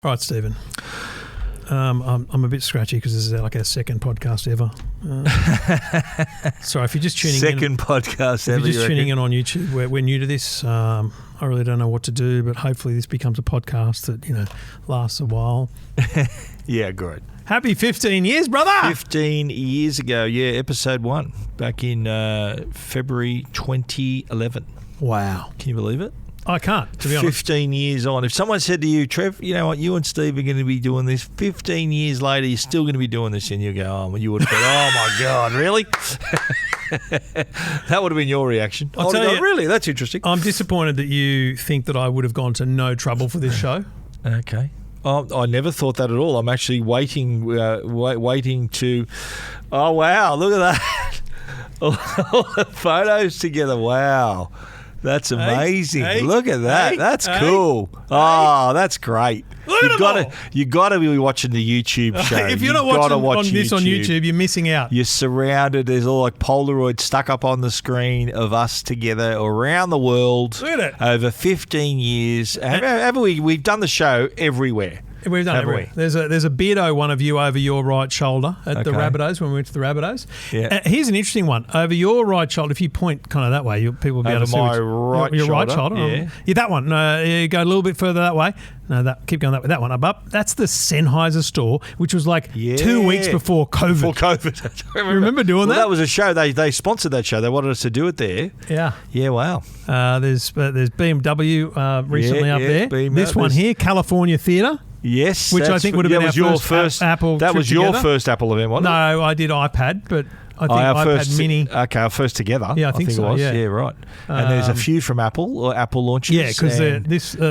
All right, Stephen. I'm a bit scratchy because this is like our second podcast ever. Sorry, if you're just tuning in. Second podcast ever. If you're just tuning in on YouTube, we're new to this. I really don't know what to do, but hopefully this becomes a podcast that lasts a while. Yeah, great. Happy 15 years, brother! 15 years ago, episode 1, back in February 2011. Wow. Can you believe it? I can't, to be honest. 15 years on. If someone said to you, Trev, you know what, you and Steve are going to be doing this, 15 years later, you're still going to be doing this, and you go, oh, you would have gone, oh my God, really? That would have been your reaction. I'll tell you, really? That's interesting. I'm disappointed that you think that I would have gone to no trouble for this show. Okay. I never thought that at all. I'm actually waiting to... Oh, wow, look at that. All the photos together, wow. That's amazing. Hey, look at that. Hey, that's cool. Oh, that's great. You got to be watching the YouTube show. If you're not watching this on YouTube, you're missing out. You're surrounded. There's all like Polaroids stuck up on the screen of us together around the world. Look at it. Over 15 years. Haven't we? We've done the show everywhere. We've done everywhere. There's a beardo one of you over your right shoulder at the Rabbitohs when we went to the Rabbitohs. Yeah. Here's an interesting one. Over your right shoulder, if you point kind of that way, people will be able to see my right your right shoulder. shoulder. Yeah, that one. You go a little bit further that way. No, keep going that way. That one up. That's the Sennheiser store, which was like 2 weeks before COVID. I remember doing that? That was a show. They sponsored that show. They wanted us to do it there. Yeah. Yeah, wow. There's BMW recently up there. This one here, California Theatre. Yes, which I think would have been our first Apple. That was your together. First Apple event, wasn't it? No, I did iPad, but I think iPad Mini. Okay, our first together. Yeah, I think so. It was. Yeah, right. And there's a few from Apple or Apple launches. Yeah, because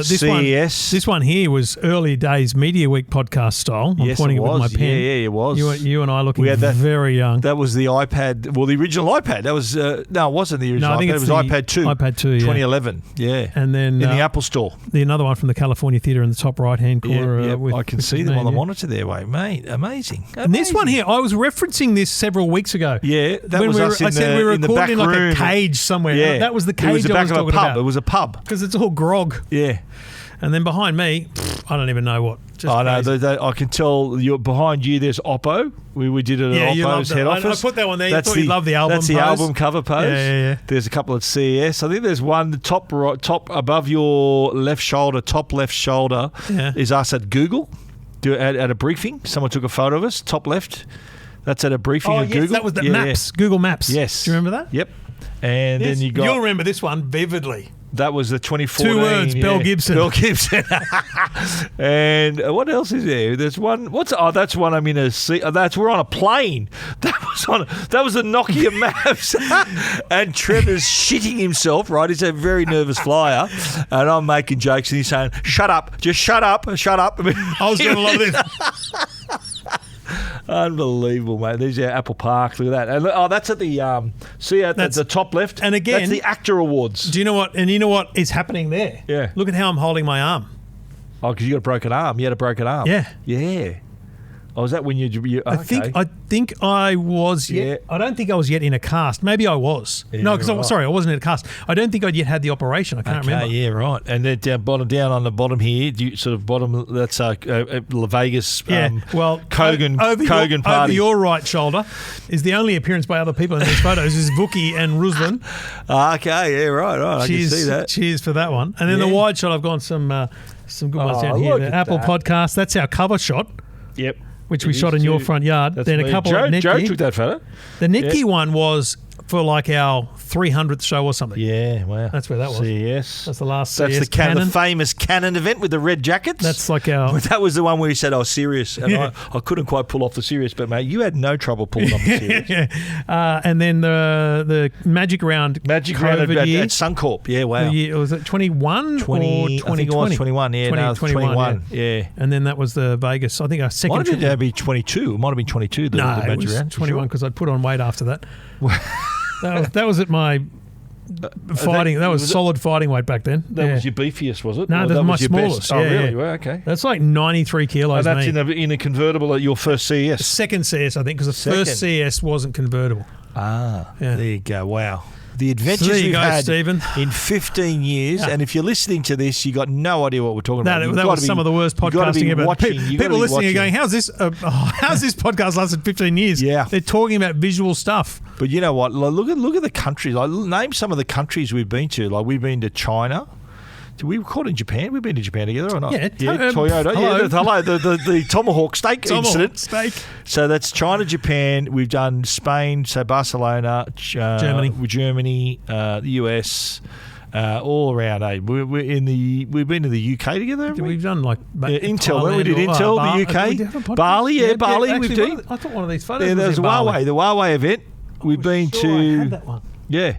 CES. This one here was early days Media Week podcast style. I'm pointing it with my pen. Yeah, it was. You and I looking very young. That was the iPad. Well, the original iPad. That was no, it wasn't the original. No, I think iPad. It was iPad 2. iPad 2, 2011. Yeah. And then in the Apple Store. Another one from the California Theatre in the top right hand corner. I can see them on the monitor there, mate. Amazing. And this one here, I was referencing this several weeks ago. Yeah, that was us I said we were recording in like a cage somewhere. Yeah. That was the cage I was talking about. It was a pub. Because it's all grog. Yeah. And then behind me, I don't even know what. I can tell behind you there's Oppo. We did it at Oppo's head office. I put that one there. You thought you'd love the album That's the album cover pose. Yeah. There's a couple at CES. I think there's one, the top above your left shoulder, top left shoulder is us at Google at a briefing. Someone took a photo of us, top left. That's at a briefing at Google. That was the Maps, Google Maps. Yes. Do you remember that? Yep. And then you got... You'll remember this one vividly. That was the 2014. 2 words, Bell Gibson. Bell Gibson. And what else is there? There's one... that's one I'm in a seat. We're on a plane. That was the Nokia Maps. And Trevor's shitting himself, right? He's a very nervous flyer. And I'm making jokes and he's saying, shut up. Just shut up. Shut up. I was doing a lot of this. Unbelievable, mate. There's your Apple Park. Look at that. And, that's at the that's the top left. And again, that's the Actor Awards. Do you know what? And you know what is happening there? Yeah. Look at how I'm holding my arm. Oh, because you got a broken arm. You had a broken arm. Yeah. Yeah. Oh, was that when you okay. I think I was yet. Yeah. I don't think I was yet in a cast. Maybe I was. Yeah, no, because I wasn't in a cast. I don't think I'd yet had the operation. I can't remember. Yeah, right. And then down on the bottom here, that's La Vegas. Kogan party. Over your right shoulder is the only appearance by other people in these photos is Vookie and Ruslan. Okay, yeah, right. I can see that. Cheers for that one. And then the wide shot, I've got some good ones down here. The Apple Podcast. That's our cover shot. Yep. Which we shot in your front yard. That's then a couple of Netgear. Joe took that photo. The Netgear one was for like our 300th show or something. Yeah, wow. That's where that was. CES. That's the last That's CES the famous Canon event with the red jackets. That's like our... That was the one where you said, serious. And I couldn't quite pull off the serious, but, mate, you had no trouble pulling off the serious. And then the Magic Round at Suncorp. Yeah, wow. Was it 21 or 2020? I think it was 21, yeah. 21. Yeah. And then that was the Vegas. I think our second... Might have been 22. It might have been 22, the Magic Round. 21 because I'd put on weight after that. That was at my fighting. That was solid fighting weight back then. That was your beefiest, was it? No, that was my smallest. Best. Oh, really? Well, okay. That's like 93 kilos. And that's in a convertible at your first CES. Second CES, I think, because the first CES wasn't convertible. There you go. Wow. The adventures So there you we've go, had Stephen. in 15 years. Yeah. And if you're listening to this, you got no idea what we're talking about. That was some of the worst podcasting ever. People listening are going, how's this podcast lasted 15 years? Yeah. They're talking about visual stuff. But you know what? Look at the countries. Like, name some of the countries we've been to. Like, we've been to China. Did we record in Japan? We've been to Japan together or not? Yeah. Toyota. Hello. The tomahawk steak incident. Steak. So that's China, Japan. We've done Spain, so Barcelona, Germany, the US, all around. We've been to the UK together. Haven't we? We've done like Intel. We did Intel, the UK, Bali. Bali. Actually, We've done. I thought one of these photos. Yeah, was there's in Bali. the Huawei event. We've been I to. had that one. Yeah.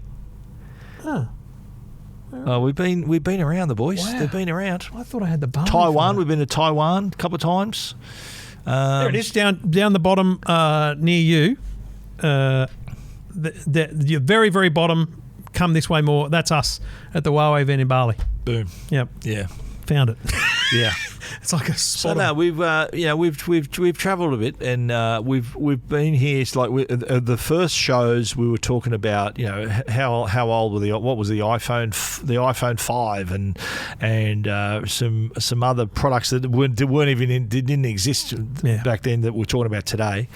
Huh. Oh, we've been around the boys. Wow. They've been around. I thought I had the Bali. Taiwan. We've been to Taiwan a couple of times. There it is, down the bottom near you. The very, very bottom. Come this way more. That's us at the Huawei event in Bali. Boom. Yep. Yeah. Found it. Yeah. It's like a So spot. no, we've travelled a bit, and we've been here. It's like the first shows we were talking about. You know, how old were what was the iPhone 5 and some other products that didn't exist back then that we're talking about today.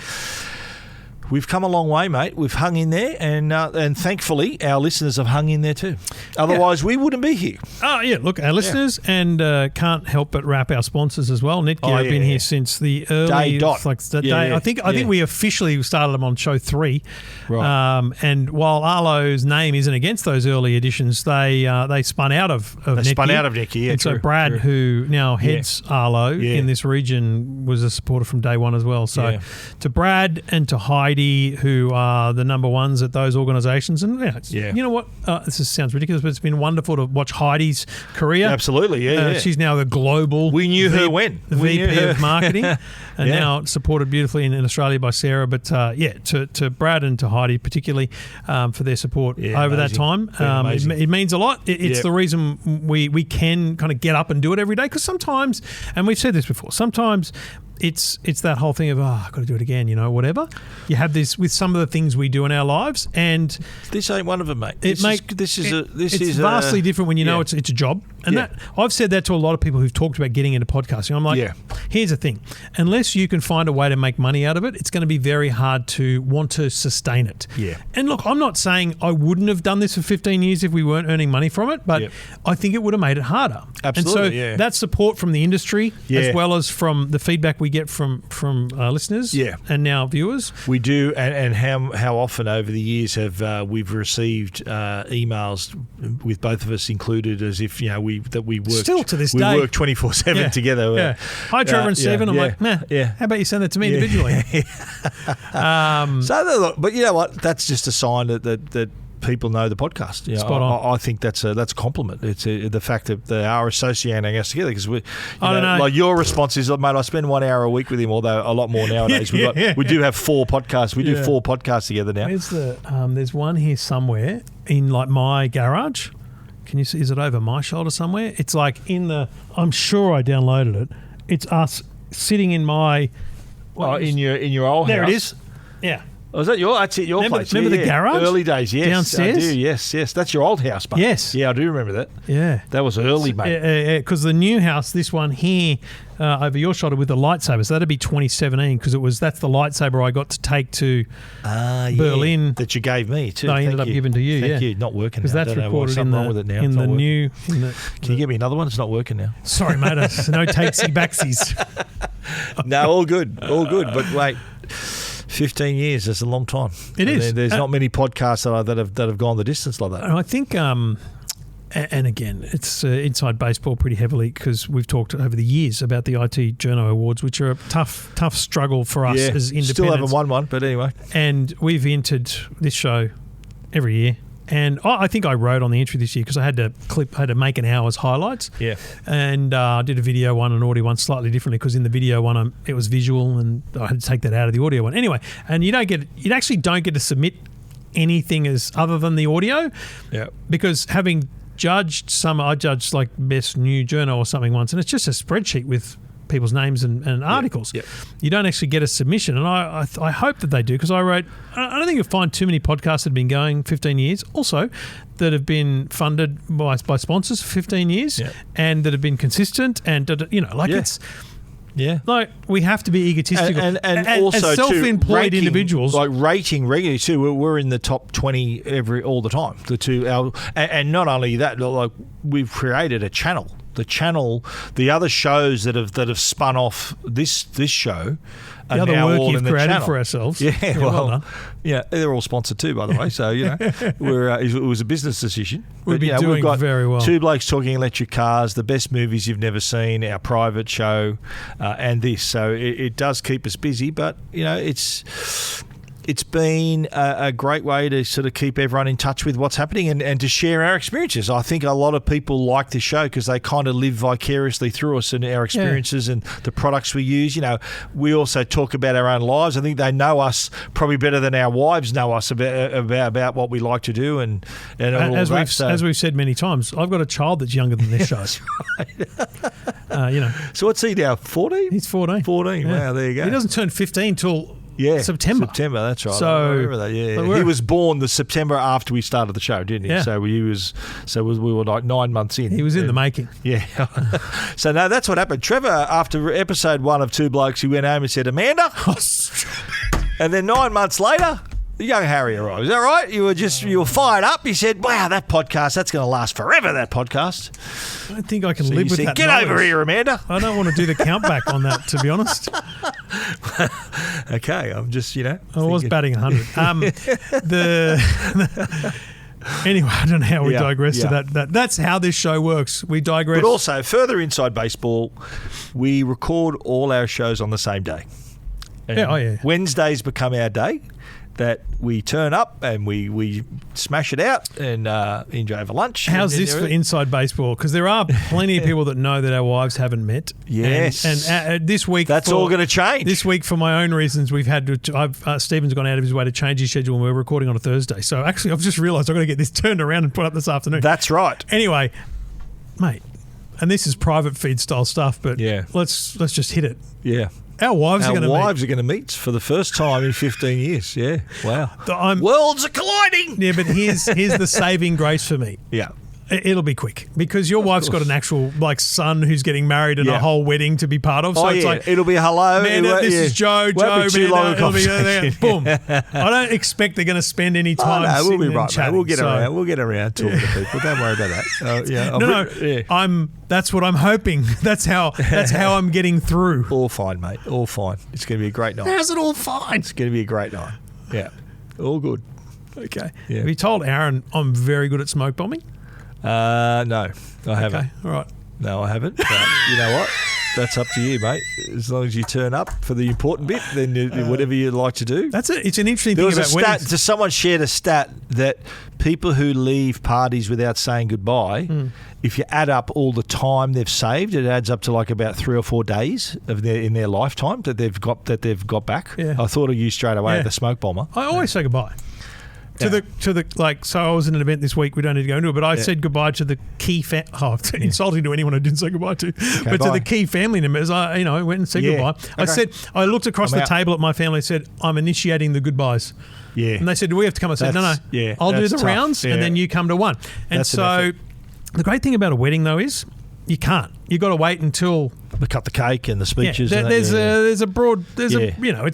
We've come a long way, mate. We've hung in there, and thankfully our listeners have hung in there too. Otherwise, we wouldn't be here. Oh, yeah. Look, our listeners, and can't help but wrap our sponsors as well. Netgear have been here since the early... Day dot. Like the day. I think we officially started them on show 3. Right. And while Arlo's name isn't against those early editions, they spun out of Netgear. They spun out of Netgear, yeah. And so true, Brad, true. who now heads Arlo Yeah. in this region, was a supporter from day one as well. So to Brad and to Heidi, who are the number ones at those organisations. And you know what? This sounds ridiculous, but it's been wonderful to watch Heidi's career. Absolutely, yeah. She's now the global... We knew her when. The VP of marketing. And now supported beautifully in Australia by Sarah. But to Brad and to Heidi particularly for their support over that time. It means a lot. It's the reason we can kind of get up and do it every day, because sometimes, and we've said this before, sometimes it's that whole thing of, I've got to do it again, whatever. You have this with some of the things we do in our lives, and this ain't one of them, mate. It's vastly different when you know it's a job. And that I've said that to a lot of people who've talked about getting into podcasting. I'm like, here's the thing. Unless you can find a way to make money out of it, it's going to be very hard to want to sustain it. Yeah. And look, I'm not saying I wouldn't have done this for 15 years if we weren't earning money from it, but I think it would have made it harder. Absolutely, and so that support from the industry, as well as from the feedback we get from listeners and now viewers. We do, and how often over the years have we've received emails with both of us included, as if we work still to this day. We work 24/7 together. Yeah. Hi, Trevor and Stephen. I'm like, how about you send that to me individually? But you know what? That's just a sign that people know the podcast. Spot on. I think that's a compliment. It's the fact that they are associating us together, because we. I don't know. Like your response is, mate, I spend 1 hour a week with him, although a lot more nowadays. We do have 4 podcasts. We do 4 podcasts together now. There's one here somewhere in like my garage. Can you see? Is it over my shoulder somewhere? It's like I'm sure I downloaded it. It's us sitting in my. In your old house. There it is. Yeah. Oh, is that that's it, your place? Remember the garage? Early days, yes. Downstairs? I do, yes. That's your old house, mate. Yes. Yeah, I do remember that. Yeah. That was early, mate. Because the new house, this one here, over your shoulder with the lightsaber, so that'd be 2017, because that's the lightsaber I got to take to Berlin. That you gave me, too. I ended up giving to you, Thank you. Not working now. Because that's recorded in wrong with it now. in the new... Can you get me another one? It's not working now. Sorry, mate. No takesy-backsies. No, all good. All good. But wait... 15 years, that's a long time. It is. There's not many podcasts that have gone the distance like that. And I think, and again, it's inside baseball pretty heavily, because we've talked over the years about the IT Journo Awards, which are a tough struggle for us as independents. Still haven't won one, but anyway. And we've entered this show every year. And I think I wrote on the entry this year, because I had to make an hour's highlights. Yeah. And I did a video one and audio one slightly differently, because in the video one it was visual, and I had to take that out of the audio one. Anyway, and you actually don't get to submit anything other than the audio. Yeah. Because having judged I judged like best new journal or something once, and it's just a spreadsheet with people's names and articles. Yep. You don't actually get a submission. And I hope that they do, because I don't think you'll find too many podcasts that have been going 15 years. Also, that have been funded by sponsors for 15 years and that have been consistent and, it's... Yeah, like we have to be egotistical, and also as self-employed individuals, like rating regularly too. We're in the top 20 all the time. And not only that, like we've created a channel. The other shows that have spun off this show. The other work you've created for ourselves. Yeah, well done. Yeah, they're all sponsored too, by the way. So, it was a business decision. We've got very well. Two Blokes Talking Electric Cars, the best movies you've never seen, our private show, and this. So it does keep us busy, but, it's been a great way to sort of keep everyone in touch with what's happening and to share our experiences. I think a lot of people like this show because they kind of live vicariously through us and our experiences and the products we use. We also talk about our own lives. I think they know us probably better than our wives know us about what we like to do and all as of that. As we've said many times, I've got a child that's younger than this show. Right. So what's he now, 14? He's 14. 14, wow, there you go. He doesn't turn 15 till... September, that's right. So I remember that. Yeah, he was born the September after we started the show, didn't he? Yeah. So we were like 9 months in. He was in the making. Yeah. So no, that's what happened. Trevor, after episode 1 of Two Blokes, he went home and said, Amanda, and then 9 months later, the young Harry arrived. Is that right? You were fired up. You said, "Wow, that podcast, that's going to last forever." That podcast. I don't think I can live with that. Get over here, Amanda. I don't want to do the count back on that, to be honest. Okay, I'm just I was batting 100. Anyway, I don't know how we digress to that. That's how this show works. We digress. But also, further inside baseball, we record all our shows on the same day. And Wednesdays become our day that we turn up and we smash it out and enjoy over lunch. How's this for inside baseball? Because there are plenty of people that know that our wives haven't met. Yes. And this week... That's all going to change. This week, for my own reasons, we've had to... Stephen's gone out of his way to change his schedule and we're recording on a Thursday. So actually, I've just realised I've got to get this turned around and put up this afternoon. That's right. Anyway, mate, and this is private feed style stuff, but let's just hit it. Yeah. Our wives are going to meet for the first time in 15 years. Yeah. Wow. Worlds are colliding. Yeah, but here's the saving grace for me. Yeah. It'll be quick because your wife's got an actual son who's getting married and a whole wedding to be part of. So it's like, it'll be hello. Amanda, this is Joe. Won't be too long a conversation. Boom. I don't expect they're going to spend any time. No, we'll be right, chatting, mate. We'll get around talking to people. Don't worry about that. That's what I'm hoping. That's how I'm getting through. All fine, mate. All fine. It's going to be a great night. How's it all fine? It's going to be a great night. Yeah. All good. Okay. Yeah. Have you told Aaron I'm very good at smoke bombing? No, I haven't. Okay, all right. No, I haven't. But you know what? That's up to you, mate. As long as you turn up for the important bit, then whatever you'd like to do. That's it. It's an interesting thing about weddings. Someone shared a stat that people who leave parties without saying goodbye, if you add up all the time they've saved, it adds up to like about 3 or 4 days in their lifetime that they've got back. Yeah. I thought of you straight away at the smoke bomber. I always say goodbye. So I was in an event this week. We don't need to go into it, but I said goodbye to the key. It's insulting to anyone I didn't say goodbye to, but to the key family members, I went and said goodbye. Okay. I looked across the table at my family and said, I'm initiating the goodbyes. Yeah. And they said, do we have to come? I said, no. Yeah, I'll do the tough. rounds and then you come to one. And the great thing about a wedding though is you can't. You've got to wait until they cut the cake and the speeches. It's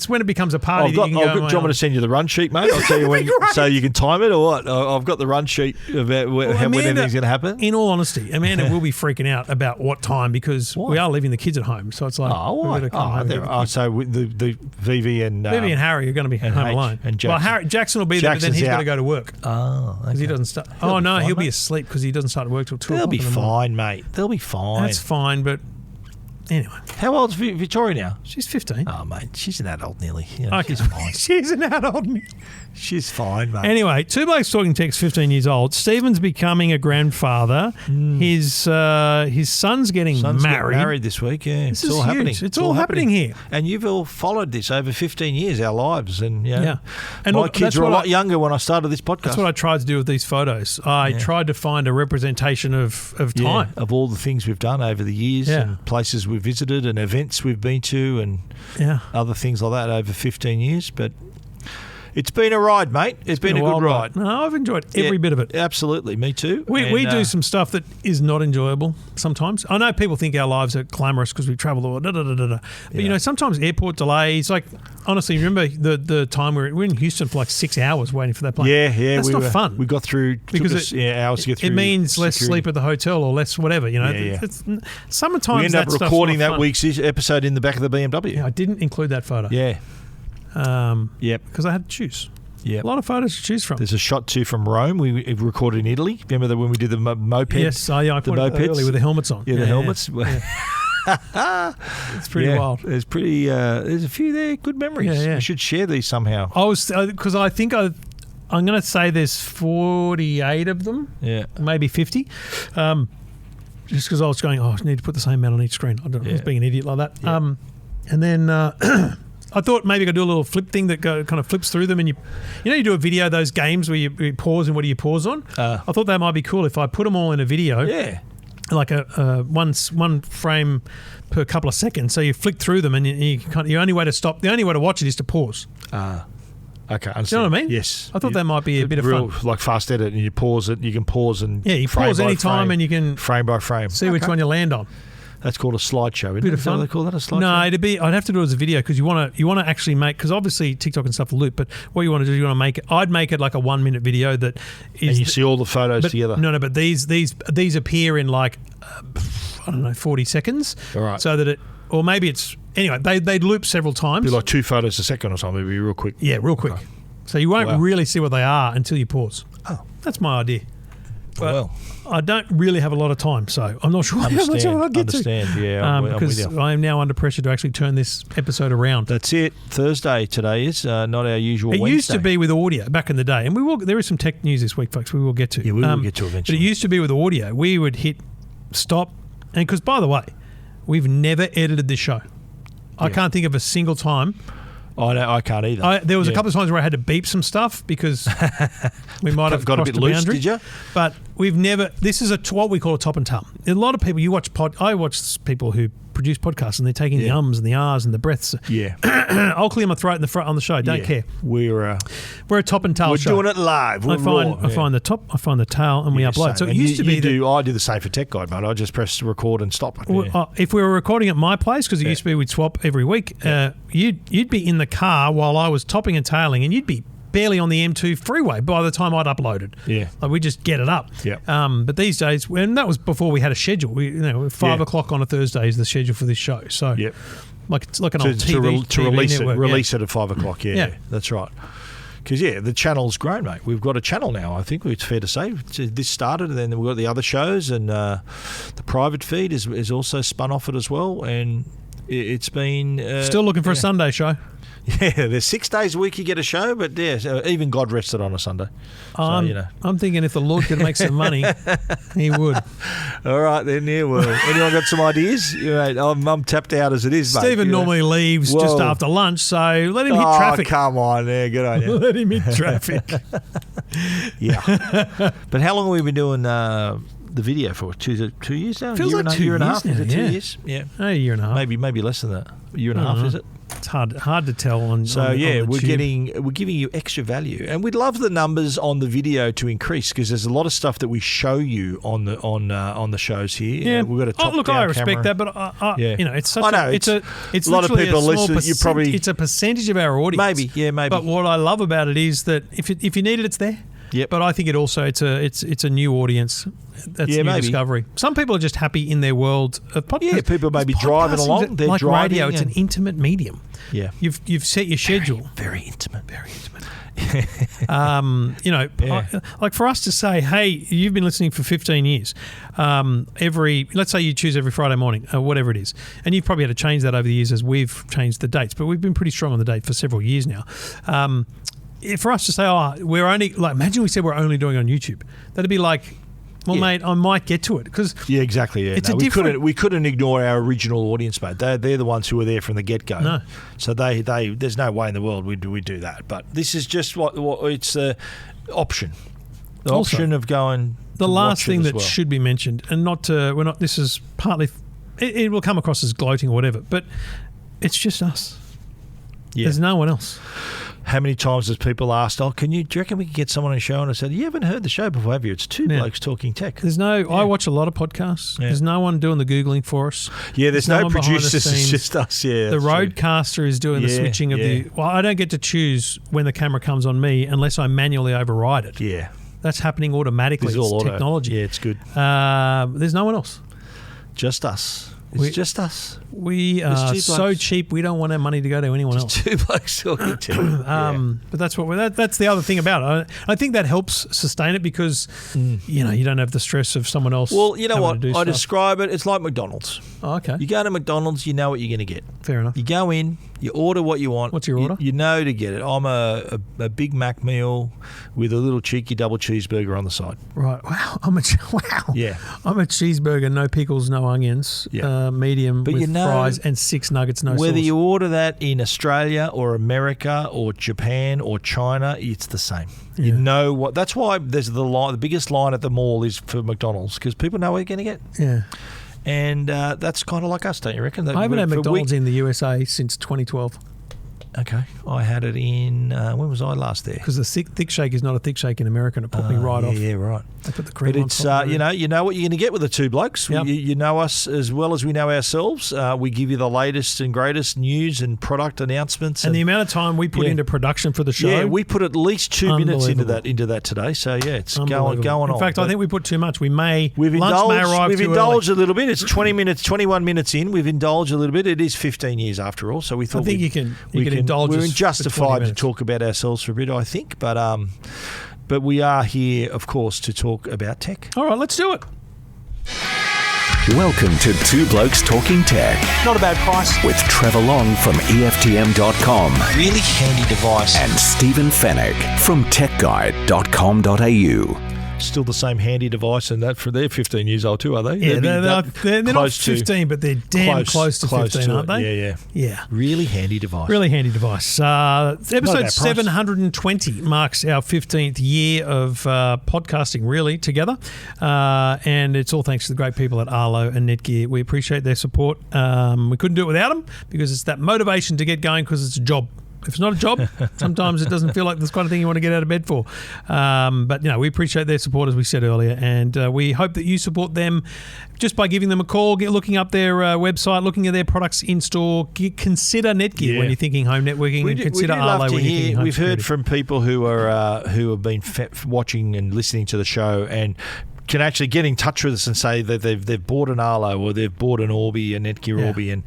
when it becomes a party. Do you want me to send you the run sheet, mate? I'll tell you when, so you can time it or what? I've got the run sheet about when everything's going to happen. In all honesty, Amanda will be freaking out about what time because we are leaving the kids at home. So it's like, so the Vivi and Harry are going to be home alone. And Jackson. Well, Jackson will be there, but then he's got to go to work. Oh, because he doesn't start. He'll be asleep because he doesn't start work till 2 o'clock. They'll be fine, mate. They'll be fine. That's fine, but. Anyway. How old's Victoria now? She's 15. Oh, mate. She's an adult nearly. She's fine. She's an adult. She's fine, mate. Anyway, Two Blokes Talking Tech's 15 years old. Stephen's becoming a grandfather. His son's getting married this week, yeah. It's all happening. It's all happening here. And you've all followed this over 15 years, our lives. And And my kids were a lot younger when I started this podcast. That's what I tried to do with these photos. I tried to find a representation of time. Of all the things we've done over the years and places we've visited and events we've been to and other things like that over 15 years. But it's been a ride, mate. It's been a good ride. No, I've enjoyed every bit of it. Absolutely, me too. We do some stuff that is not enjoyable sometimes. I know people think our lives are glamorous because we travel all But, sometimes airport delays. Like, honestly, remember the time we were in Houston for like 6 hours waiting for that plane? Yeah. That's not fun. We got through because hours to get through. It means less sleep at the hotel or less whatever, Sometimes we end up recording that week's episode in the back of the BMW. Yeah, I didn't include that photo. Yeah. Because I had to choose. A lot of photos to choose from. There's a shot too from Rome. We recorded in Italy. Remember that when we did the moped? Yes, I put it early with the helmets on. Yeah, the helmets. It's pretty wild. There's a few there. Good memories. We should share these somehow. Because I think I'm going to say there's 48 of them. Yeah, maybe 50. Just because I was going, I need to put the same amount on each screen. I was being an idiot like that. Yeah. And then. I thought maybe I could do a little flip thing that kind of flips through them, and you do a video, those games where you pause and what do you pause on? I thought that might be cool if I put them all in a video. Yeah. Like a one frame per couple of seconds. So you flick through them, and the only way to watch it is to pause. Okay, I understand. Do you know what I mean? Yes. I thought that might be a bit of fun. Like fast edit, and you pause it. You can pause and you pause any time, and you can frame by frame see which one you land on. That's called a slideshow, isn't it? Bit of fun. They call that a slideshow? No, I'd have to do it as a video because you want to actually make, because obviously TikTok and stuff will loop, but what you want to do is you want to make it. I'd make it like a 1 minute video that is. And you see all the photos together. No, but these appear in like 40 seconds. All right. So that or maybe it's anyway. They'd loop several times. Be like 2 photos a second or something. It'd be real quick. Yeah, real quick. Okay. So you won't really see what they are until you pause. Oh, that's my idea. But I don't really have a lot of time, so I'm not sure how much I'll get to. Yeah, because I am now under pressure to actually turn this episode around. That's it. Thursday today is not our usual Wednesday. It used to be with audio back in the day, and there is some tech news this week, folks. We will get to. Yeah, we will get to eventually. But it used to be with audio. We would hit stop, and because by the way, we've never edited this show. I can't think of a single time. I can't either. There was a couple of times where I had to beep some stuff because we might have got a bit loose, did you? But we've never. This is what we call a top and tail. A lot of people I watch people who produce podcasts and they're taking the ums and the ahs and the breaths. Yeah, I'll clear my throat in the front on the show. Don't care. We're a top and tail show. We're doing it live. I find the top, I find the tail, and we upload. So it used to be. I do the same for Tech Guide, mate. I just press record and stop. If we were recording at my place, because it used to be we'd swap every week. You'd be in the car while I was topping and tailing, and you'd be barely on the M2 freeway by the time I'd uploaded. Yeah. Like we just get it up. Yeah. But these days, and that was before we had a schedule. 5 o'clock on a Thursday is the schedule for this show. So it's like an old TV release it at 5 o'clock. Yeah, that's right. Because the channel's grown, mate. We've got a channel now. I think it's fair to say this started, and then we've got the other shows, and the private feed is also spun off it as well. And it's been still looking for a Sunday show. Yeah, there's 6 days a week you get a show, but even God rested on a Sunday. I'm thinking if the Lord could make some money, He would. All right, then, well, anyone got some ideas? I'm tapped out as it is, mate. Stephen normally leaves just after lunch, so let him hit traffic. Oh, come on, good on you. Let him hit traffic. Yeah. But how long have we been doing the video for? 2 years now? Feels like 2 years. Year and a half? Now, is it 2 years? Yeah. A year and a half. Maybe less than that. A year and a half, is it? It's hard to tell on. So we're giving you extra value, and we'd love the numbers on the video to increase because there's a lot of stuff that we show you on the shows here. Yeah, we've got a top look, down I respect camera. that, but it's such. I know it's a lot of people listen. You probably it's a percentage of our audience. Maybe. But what I love about it is that if you need it, it's there. Yep. But I think it also it's a new audience. That's new discovery. Some people are just happy in their world of podcasts. Yeah, people may be driving along. They're like driving. Radio, it's an intimate medium. Yeah. You've set your schedule. Very intimate. Very intimate. Like for us to say, hey, you've been listening for 15 years. Let's say you choose every Friday morning, whatever it is, and you've probably had to change that over the years as we've changed the dates, but we've been pretty strong on the date for several years now. For us to say, we're only imagine we said we're only doing it on YouTube. That'd be like, well, mate, I might get to it because exactly. Yeah, we couldn't ignore our original audience, mate. They're the ones who were there from the get go. No, so they there's no way in the world we do that. But this is just what it's the option. The option of going. The last thing that should be mentioned, and this is partly it will come across as gloating or whatever, but it's just us. Yeah. There's no one else. How many times has people asked, do you reckon we could get someone on a show? And I said, you haven't heard the show before, have you? It's two blokes talking tech. I watch a lot of podcasts. Yeah. There's no one doing the Googling for us. Yeah, there's no producers. It's just us. Yeah, the roadcaster is doing the switching of the... Well, I don't get to choose when the camera comes on me unless I manually override it. Yeah. That's happening automatically. It's all technology. Yeah, it's good. There's no one else. Just us. It's just us. We are so cheap. We don't want our money to go to anyone else. Two blokes talking tech. But that's what that's the other thing about it. I think that helps sustain it because you don't have the stress of someone else. Well, you know what? I describe it. It's like McDonald's. Oh, okay. You go to McDonald's, you know what you're going to get. Fair enough. You go in, you order what you want. What's your order? You know to get it. I'm a Big Mac meal with a little cheeky double cheeseburger on the side. Right. Wow. Yeah. I'm a cheeseburger, no pickles, no onions. Yeah. Medium with fries and 6 nuggets, no sauce. Whether you order that in Australia or America or Japan or China, it's the same. Yeah. You know what? That's why there's the biggest line at the mall is for McDonald's because people know what you're going to get. Yeah. And that's kind of like us, don't you reckon? I haven't had McDonald's in the USA since 2012. Okay. I had it in, when was I last there? Because the thick shake is not a thick shake in America and it put me right off. Yeah, right. They put the cream but it's, you know what you're going to get with the two blokes. Yep. You know us as well as we know ourselves. We give you the latest and greatest news and product announcements. And the amount of time we put into production for the show. Yeah, we put at least 2 minutes into that today. So, yeah, it's going on. In fact, I think we put too much. We've indulged a little bit. It's 21 minutes in. We've indulged a little bit. It is 15 years after all. So we thought I think you can indulge us. We're justified to talk about ourselves for a bit, I think. But we are here, of course, to talk about tech. All right, let's do it. Welcome to Two Blokes Talking Tech. Not a bad price. With Trevor Long from EFTM.com. Really handy device. And Stephen Fennick from techguide.com.au. Still the same handy device, and that for they're 15 years old too, are they? Yeah, they're not 15, but they're damn close to 15, aren't they? Yeah. Really handy device. Episode 720 marks our 15th year of podcasting, really, together. And it's all thanks to the great people at Arlo and Netgear. We appreciate their support. We couldn't do it without them because it's that motivation to get going because it's a job. If it's not a job, sometimes it doesn't feel like the kind of thing you want to get out of bed for. But, we appreciate their support, as we said earlier, and we hope that you support them just by giving them a call, looking up their website, looking at their products in store. Consider Netgear when you're thinking home networking, and consider Arlo when you're thinking home We've security. heard from people who have been watching and listening to the show and can actually get in touch with us and say that they've bought an Arlo or they've bought an Orbi, a Netgear Orbi, and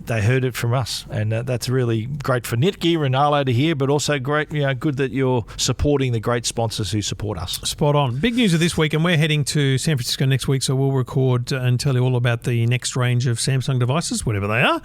they heard it from us, and that's really great for Netgear and Arlo to hear, but also great, good that you're supporting the great sponsors who support us. Spot on. Big news of this week, and we're heading to San Francisco next week, so we'll record and tell you all about the next range of Samsung devices, whatever they are.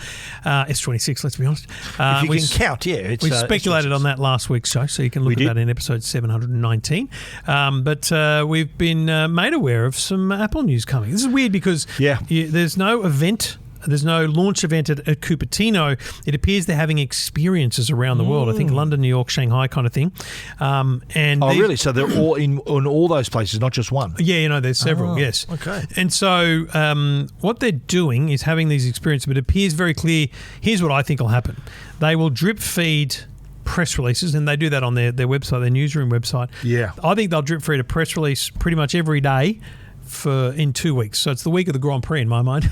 S26, let's be honest. If you can count, we speculated on that last week's show, so you can look at that in episode 719. But we've been made aware of some Apple news coming. This is weird because there's no event. There's no launch event at Cupertino. It appears they're having experiences around the world. I think London, New York, Shanghai kind of thing. Really? So they're all in all those places, not just one? Yeah, there's several, yes. Okay. And so what they're doing is having these experiences, but it appears very clear. Here's what I think will happen. They will drip feed press releases, and they do that on their website, their newsroom website. Yeah. I think they'll drip feed a press release pretty much every day in 2 weeks. So it's the week of the Grand Prix in my mind.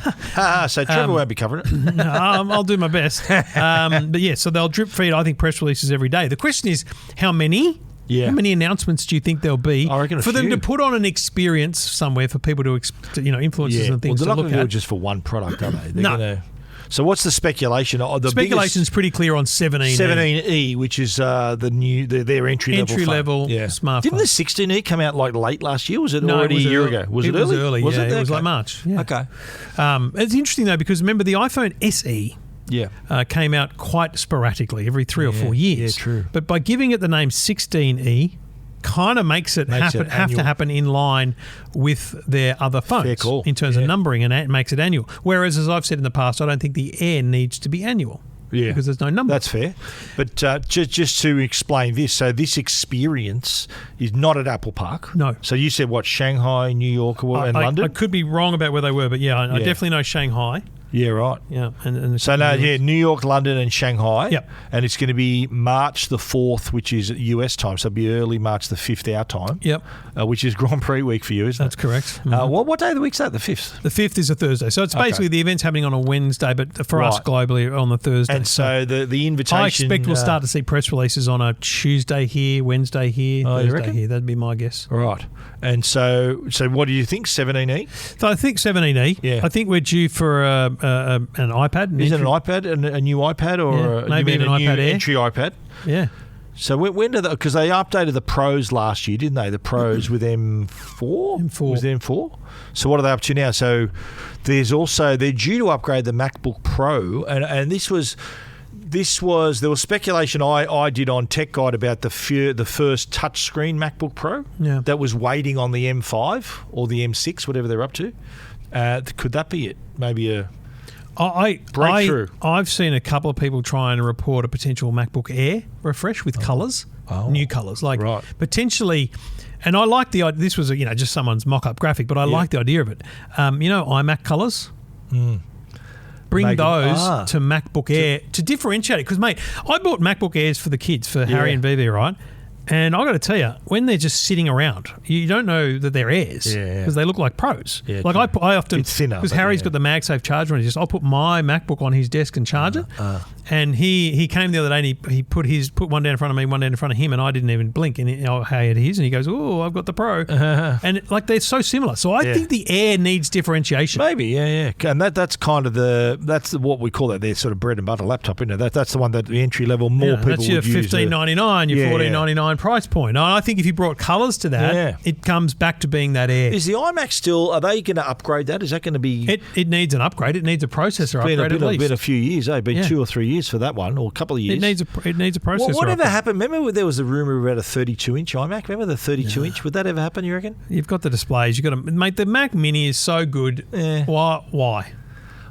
So Trevor won't be covering it. No, I'll do my best. So they'll drip feed, I think, press releases every day. The question is, how many? Yeah. How many announcements do you think there'll be for them to put on an experience somewhere for people to, influencers and things to look at? They're not going to do it just for one product, are they? No. So what's the speculation? Speculation's pretty clear on 17E. 17E, which is their entry-level smartphone. Didn't the 16E come out late last year? Was it already a year ago? Was it early? It was like March. Yeah. Okay. It's interesting, though, because remember the iPhone SE came out quite sporadically every 3 or 4 years. Yeah, true. But by giving it the name 16E, kind of makes it have to happen in line with their other phones in terms of numbering, and it makes it annual. Whereas, as I've said in the past, I don't think the Air needs to be annual. because there's no number. That's fair. But just to explain this, so this experience is not at Apple Park. No. So you said what, Shanghai, New York, and London? I could be wrong about where they were, but I definitely know Shanghai. Yeah, right. Yeah, New York, London, and Shanghai. Yep. And it's going to be March the 4th, which is US time, so it'll be early March the 5th our time. Yep. Which is Grand Prix week for you, isn't That's it? correct. What day of the week's that? The 5th? The 5th is a Thursday, so it's basically the event's happening on a Wednesday, but for us globally on the Thursday. And so the invitation. I expect we'll start to see press releases on a Tuesday here, Wednesday here, Thursday here. That'd be my guess. Right. And so what do you think? 17E? So I think 17E. Yeah. I think we're due for an iPad. Is it an iPad, a new iPad, or maybe an iPad Air? Entry iPad? Yeah. So when did because they updated the Pros last year, didn't they? The Pros with M4? M4. Was it M4? So what are they up to now? So there's also, they're due to upgrade the MacBook Pro, and there was speculation I did on Tech Guide about the first touchscreen MacBook Pro that was waiting on the M5 or the M6, whatever they're up to. Could that be it? Maybe a breakthrough. I've seen a couple of people try and report a potential MacBook Air refresh with colours, new colours, potentially. And I like the idea. This was just someone's mock-up graphic, but I like the idea of it. iMac colours. Bring those to MacBook Air to differentiate it. Because, mate, I bought MacBook Airs for the kids, for Harry and Vivi, right? And I got to tell you, when they're just sitting around, you don't know that they're Airs because they look like Pros. Yeah, I often, it's thinner, because Harry's got the MagSafe charger on his desk, I'll put my MacBook on his desk and charge it. And he came the other day and he put one down in front of me, one down in front of him, and I didn't even blink. And he had his, and he goes, "Oh, I've got the Pro," and they're so similar. So I think the Air needs differentiation. Maybe, and that's kind of what we call that. Their sort of bread and butter laptop, isn't it? That's the one that the entry level people would use. That's your $15.99, your $14.99 price point. And I think if you brought colours to that, it comes back to being that Air. Is the iMac still? Are they going to upgrade that? Is that going to be? It needs an upgrade. It needs a processor upgrade. It's been a few years. Been 2 or 3 years for that one, or a couple of years. It needs a processor. Well, whatever happened? Remember there was a rumor about a 32-inch iMac. Remember the 32-inch? Would that ever happen? You reckon? You've got the displays. You've got to mate. The Mac Mini is so good. Yeah. Why?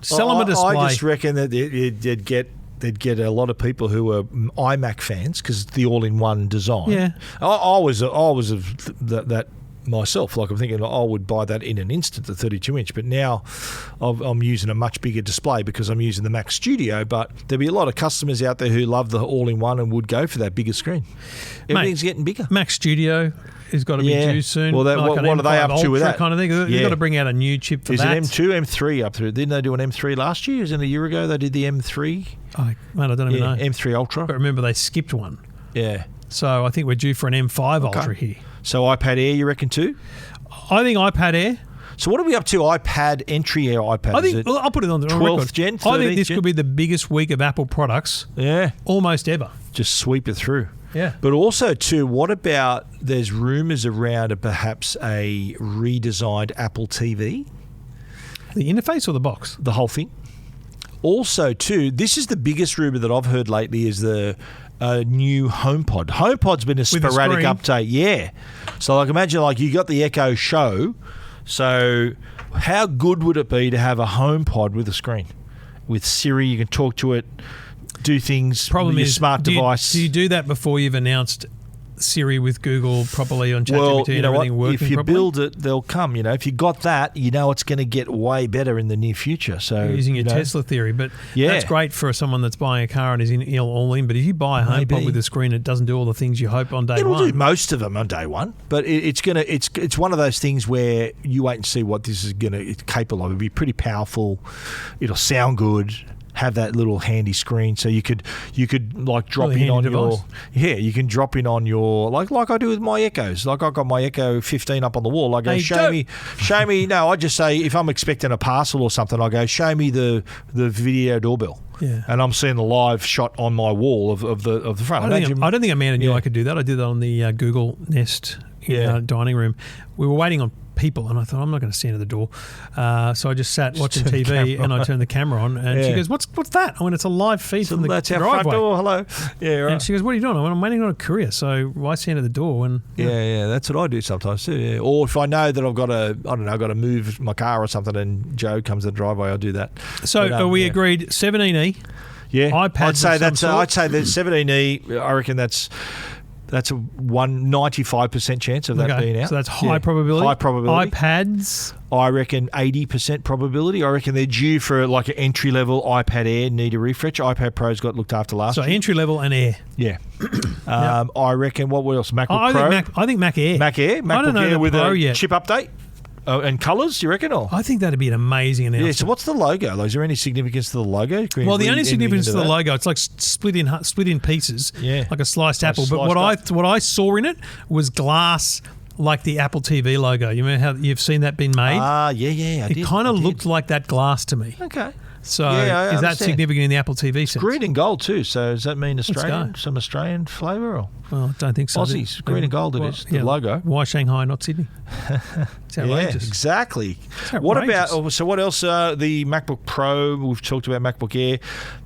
Sell them a display. I just reckon that they'd get a lot of people who are iMac fans because the all-in-one design. Yeah. I was of that myself. Like I'm thinking I would buy that in an instant, the 32-inch. But now I'm using a much bigger display because I'm using the Mac Studio. But there'll be a lot of customers out there who love the all-in-one and would go for that bigger screen. Everything's getting bigger. Mac Studio has got to be due soon. Well, what are they up to with that? Kind of thing. You've got to bring out a new chip for that. Is it M2, M3 up through? Didn't they do an M3 last year? Is it a year ago they did the M3? I don't even know. M3 Ultra. But remember, they skipped one. Yeah. So I think we're due for an M5 Ultra here. So iPad Air, you reckon too? I think iPad Air. So what are we up to? iPad entry Air iPad? I think I'll put it on the 12th gen. 13th I think this gen? could be the biggest week of Apple products. Yeah. Almost ever. Just sweep it through. Yeah. But also too, what about there's rumours around perhaps a redesigned Apple TV? The interface or the box? The whole thing. Also too, this is the biggest rumour that I've heard lately is the new HomePod. HomePod's been a sporadic update. Yeah. So imagine you got the Echo Show. So how good would it be to have a HomePod with a screen? With Siri, you can talk to it, do things with your smart device. Do you do that before you've announced Siri with Google properly on ChatGPT and everything working if you properly? build it, they'll come. If you got that, it's going to get way better in the near future. So you're using your Tesla theory, but that's great for someone that's buying a car and is all in. But if you buy a HomePod with a screen, it doesn't do all the things you hope on day one. It'll do most of them on day one, but it's one of those things where you wait and see what this is it's capable of. It'll be pretty powerful. It'll sound good. Have that little handy screen, so you could drop in on device. You can drop in on your like I do with my Echoes. Like I've got my Echo 15 up on the wall. I go show me. No, I just say if I'm expecting a parcel or something, I go show me the video doorbell. Yeah. And I'm seeing the live shot on my wall of the front. I don't think Amanda knew I could do that. I did that on the Google Nest dining room. We were waiting on people, and I thought I'm not going to stand at the door, so I just sat watching TV and I turned the camera on, and she goes, "What's that?" I went, "It's a live feed from the that's our driveway." Front door. Hello, yeah, right. And she goes, "What are you doing?" I went, "I'm waiting on a courier, so why stand at the door?" And that's what I do sometimes too. Yeah. Or if I know that I've got to move my car or something, and Joe comes to the driveway, I'll do that. So are we agreed? 17E. Yeah, iPads. I'd say that 17E. I reckon that's a 95% chance of that being out. So that's high probability. High probability. iPads. I reckon 80% probability. I reckon they're due for like an entry level iPad Air, need a refresh. iPad Pro's got looked after last year. So entry level and Air. Yeah. I reckon what else? MacBook Pro. I think Mac Air. MacBook I don't know Air with Pro a yet. chip update. And colours, you reckon? Or? I think that'd be an amazing announcement. Yeah, so what's the logo? Like, is there any significance to the logo? Well, the only significance to the logo, it's like split in pieces, like a sliced apple. But what I saw in it was glass, like the Apple TV logo. You remember how you've seen that being made? Yeah. It kind of looked like that glass to me. Okay. So is that significant in the Apple TV sense? Green and gold too. So does that mean Australian? Some Australian flavour? Or? Well, I don't think so. Aussies, green and gold. It is the logo. Why Shanghai, not Sydney? It's outrageous. Yeah, exactly. It's outrageous. What about? So what else? The MacBook Pro. We've talked about MacBook Air,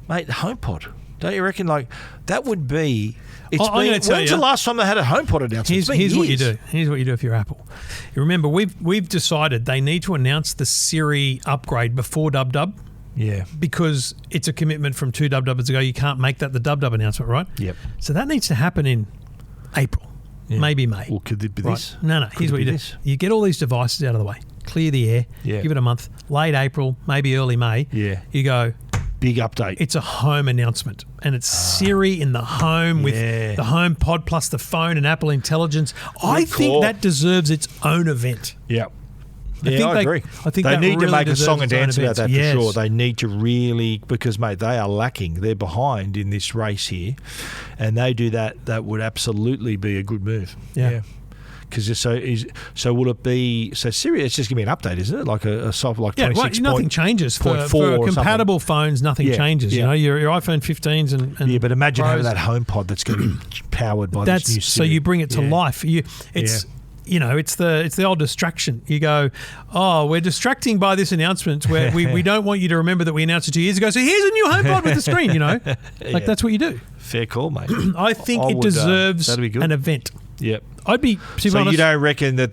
mate. HomePod. Don't you reckon? Like that would be. When's the last time they had a HomePod announcement? Here's what you do. Here's what you do if you're Apple. You remember we've decided they need to announce the Siri upgrade before Dub. Yeah. Because it's a commitment from 2 Dub ago. You can't make that the Dub announcement, right? Yep. So that needs to happen in April, maybe May. Well, could it be this? No. Here's what you do. You get all these devices out of the way. Clear the air. Yeah. Give it a month. Late April, maybe early May. Yeah. You go... Big update. It's a home announcement, and it's Siri in the home with the HomePod plus the phone and Apple Intelligence. I think that deserves its own event. Yeah. I agree. I think they need really to make a song and dance about that for sure. They need to really, because mate, they are lacking. They're behind in this race here, and they do that. That would absolutely be a good move. Yeah. Because so will it be so Siri? It's just going to be an update, isn't it? Like a soft like 26. Nothing changes for compatible phones. Nothing changes. You know your iPhone 15s and but imagine Pros. having that HomePod that's going to be powered by this new Siri. So you bring it to life. It's the old distraction. You go, we're distracting by this announcement where we don't want you to remember that we announced it 2 years ago. So here's a new HomePod with the screen. That's what you do. Fair call, mate. I think it deserves an event. Yep. I'd be so honest, you don't reckon that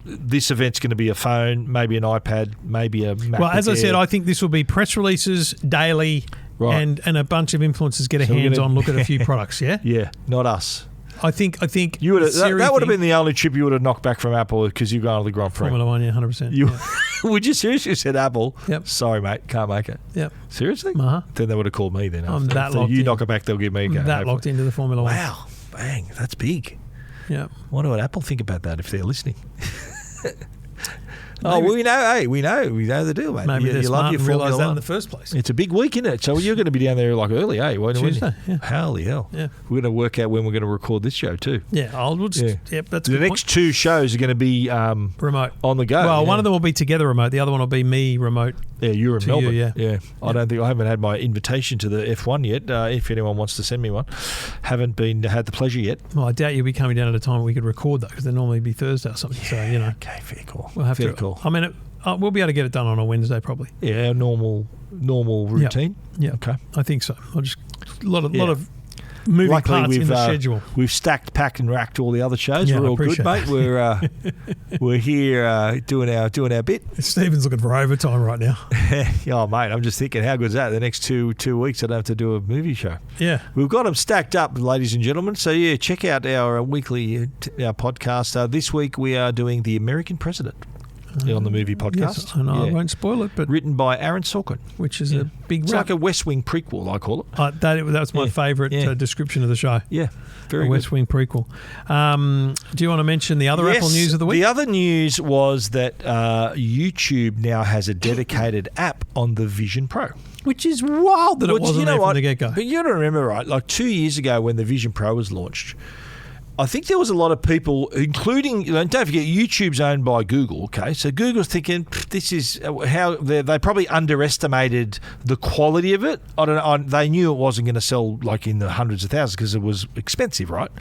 this event's going to be a phone, maybe an iPad, maybe a MacBook Well, as I Air. said, I think this will be press releases daily, and a bunch of influencers get a hands-on look at a few products. Yeah, yeah, not us. I think you would that would have been the only trip you would have knocked back from Apple because you've gone to the Grand Prix. Formula One, 100%. Would you seriously said Apple? Yep. Sorry, mate, can't make it. Yep. Seriously? Uh-huh. Then they would have called me. Then I'm that so locked you in. knock it back, they'll give me a go. That locked into the Formula One. Wow, bang, that's big. Yeah. What would Apple think about that if they're listening? We know the deal, mate. Maybe they're smart and realise that in the first first place. It's a big week, isn't it? So you're going to be down there like early, Tuesday, yeah. Holy hell. Yeah. We're going to work out when we're going to record this show too. Yeah, that's the next two shows are going to be remote on the go. Well, one of them will be together remote. The other one will be me remote. Yeah, you're in Melbourne. Yeah. I haven't had my invitation to the F1 yet. If anyone wants to send me one, haven't had the pleasure yet. Well, I doubt you'll be coming down at a time we could record though, because they normally be Thursday or something. So Okay, fair call. We'll have to. I mean, we'll be able to get it done on a Wednesday probably. Yeah, normal routine. Yeah. Okay. I think so. I'll just a lot of moving Luckily, parts in the schedule. We've stacked, packed, and racked all the other shows. Yeah, we're all good, mate. We're here doing our bit. Stephen's looking for overtime right now. Oh, mate, I'm just thinking, how good is that? The next two weeks, I don't have to do a movie show. Yeah, we've got them stacked up, ladies and gentlemen. So yeah, check out our weekly our podcast. This week we are doing The American President. On the movie podcast. Yes, and I won't spoil it, but written by Aaron Sorkin, which is a big. It's like a West Wing prequel, I call it. That was my favourite description of the show. Yeah, very good. West Wing prequel. Do you want to mention the other Apple news of the week? The other news was that YouTube now has a dedicated app on the Vision Pro. Which is wild that it wasn't there from the get-go. But you got to remember, right? Like 2 years ago when the Vision Pro was launched, I think there was a lot of people, including, don't forget, YouTube's owned by Google, okay? So Google's thinking, this is how they probably underestimated the quality of it. I don't know. They knew it wasn't going to sell like in the hundreds of thousands because it was expensive, right?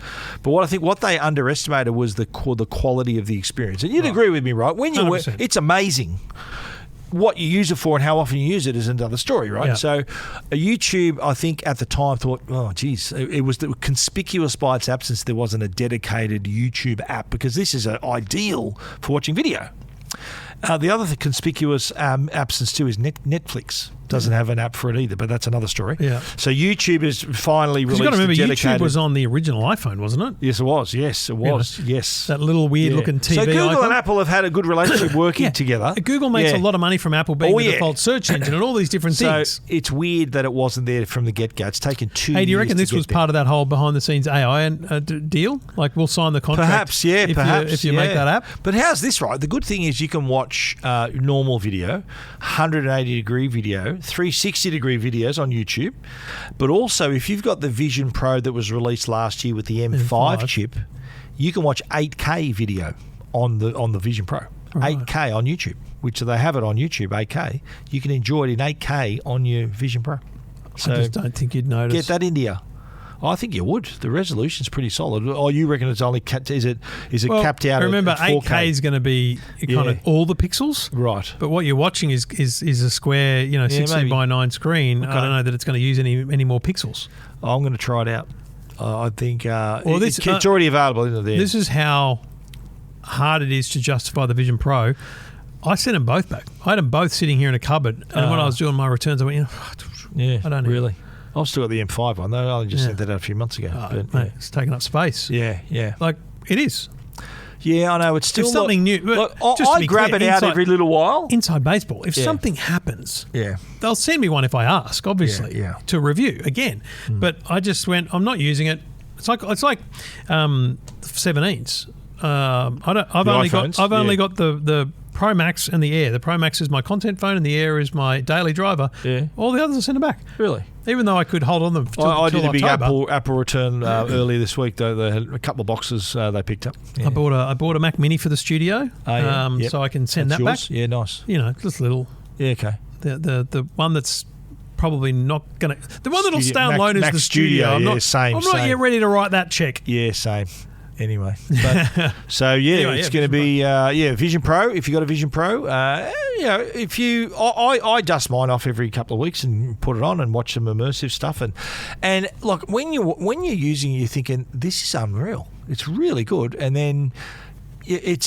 But what they underestimated was the quality of the experience. And you'd agree with me, right? When it's amazing. What you use it for and how often you use it is another story, right? Yeah. So YouTube, I think at the time thought, oh, geez, it was conspicuous by its absence there wasn't a dedicated YouTube app because this is ideal for watching video. The other conspicuous absence too is Netflix. doesn't have an app for it either, but that's another story. Yeah. So YouTube has finally released. You've got to remember, dedicated... YouTube was on the original iPhone, wasn't it? Yes, it was. Yes, it was. Yes. That little weird-looking TV So Google icon. and Apple have had a good relationship working together. Google makes a lot of money from Apple being the default search engine and all these different things. So it's weird that it wasn't there from the get-go. It's taken 2 years. Hey, do you reckon this was part of that whole behind-the-scenes AI deal? Like, we'll sign the contract. Perhaps, yeah. If you make that app. But how's this, right? The good thing is you can watch normal video, 180-degree video, 360-degree videos on YouTube. But also, if you've got the Vision Pro that was released last year with the M5 chip, you can watch 8K video on the Vision Pro. Right. 8K on YouTube, which they have it on YouTube, 8K. You can enjoy it in 8K on your Vision Pro. So I just don't think you'd notice. Get that into you. I think you would. The resolution's pretty solid. Oh, you reckon it's only is it capped out? Remember, at 4K? 8K is going to be kind of all the pixels, right? But what you're watching is a square, 16 by 9 screen. Okay. I don't know that it's going to use any more pixels. I'm going to try it out. I think it's already available in there. This is how hard it is to justify the Vision Pro. I sent them both back. I had them both sitting here in a cupboard, and when I was doing my returns, I went, I don't know. Really. I've still got the M5 one, though. I just sent that out a few months ago. Mate, it's taking up space. Yeah. Like, it is. Yeah, I know. It's still something new. I grab it out every little while. Inside baseball, if something happens, they'll send me one if I ask, obviously, to review again. But I just went, I'm not using it. It's like 17s. I've only got the Pro Max and the Air. The Pro Max is my content phone and the Air is my daily driver. Yeah. All the others are sent back. Really? Even though I could hold on them till I did a big October. Apple return earlier this week, though. They had a couple of boxes they picked up. Yeah. I bought a Mac Mini for the studio, so I can send that back. Yeah, nice. Just little. Yeah, okay. The one that's probably not going to... The one that'll stay on loan is the studio. I'm not yet ready to write that check. Yeah, same. Anyway, it's going to be Vision Pro. If you got a Vision Pro, if you, I dust mine off every couple of weeks and put it on and watch some immersive stuff and look when you're using it, you're thinking this is unreal. It's really good, and then it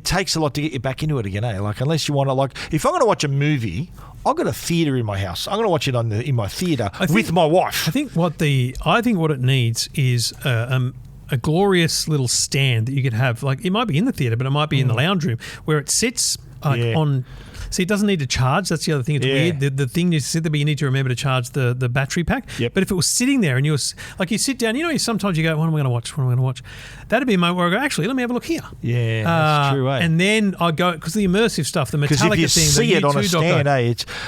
takes a lot to get you back into it again. Like unless you want to if I'm going to watch a movie, I've got a theatre in my house. I'm going to watch it in my theatre with my wife. I think what it needs is a glorious little stand that you could have. Like, it might be in the theatre, but it might be in the lounge room where it sits on... See, it doesn't need to charge. That's the other thing. It's weird. The thing is to sit there, but you need to remember to charge the battery pack. Yep. But if it was sitting there and you sit down, sometimes you go, what am I going to watch? What am I going to watch? That'd be a moment where I go, actually, let me have a look here. Yeah, that's true, eh? And then I go, because the immersive stuff, the Metallica thing, if you see it on a stand,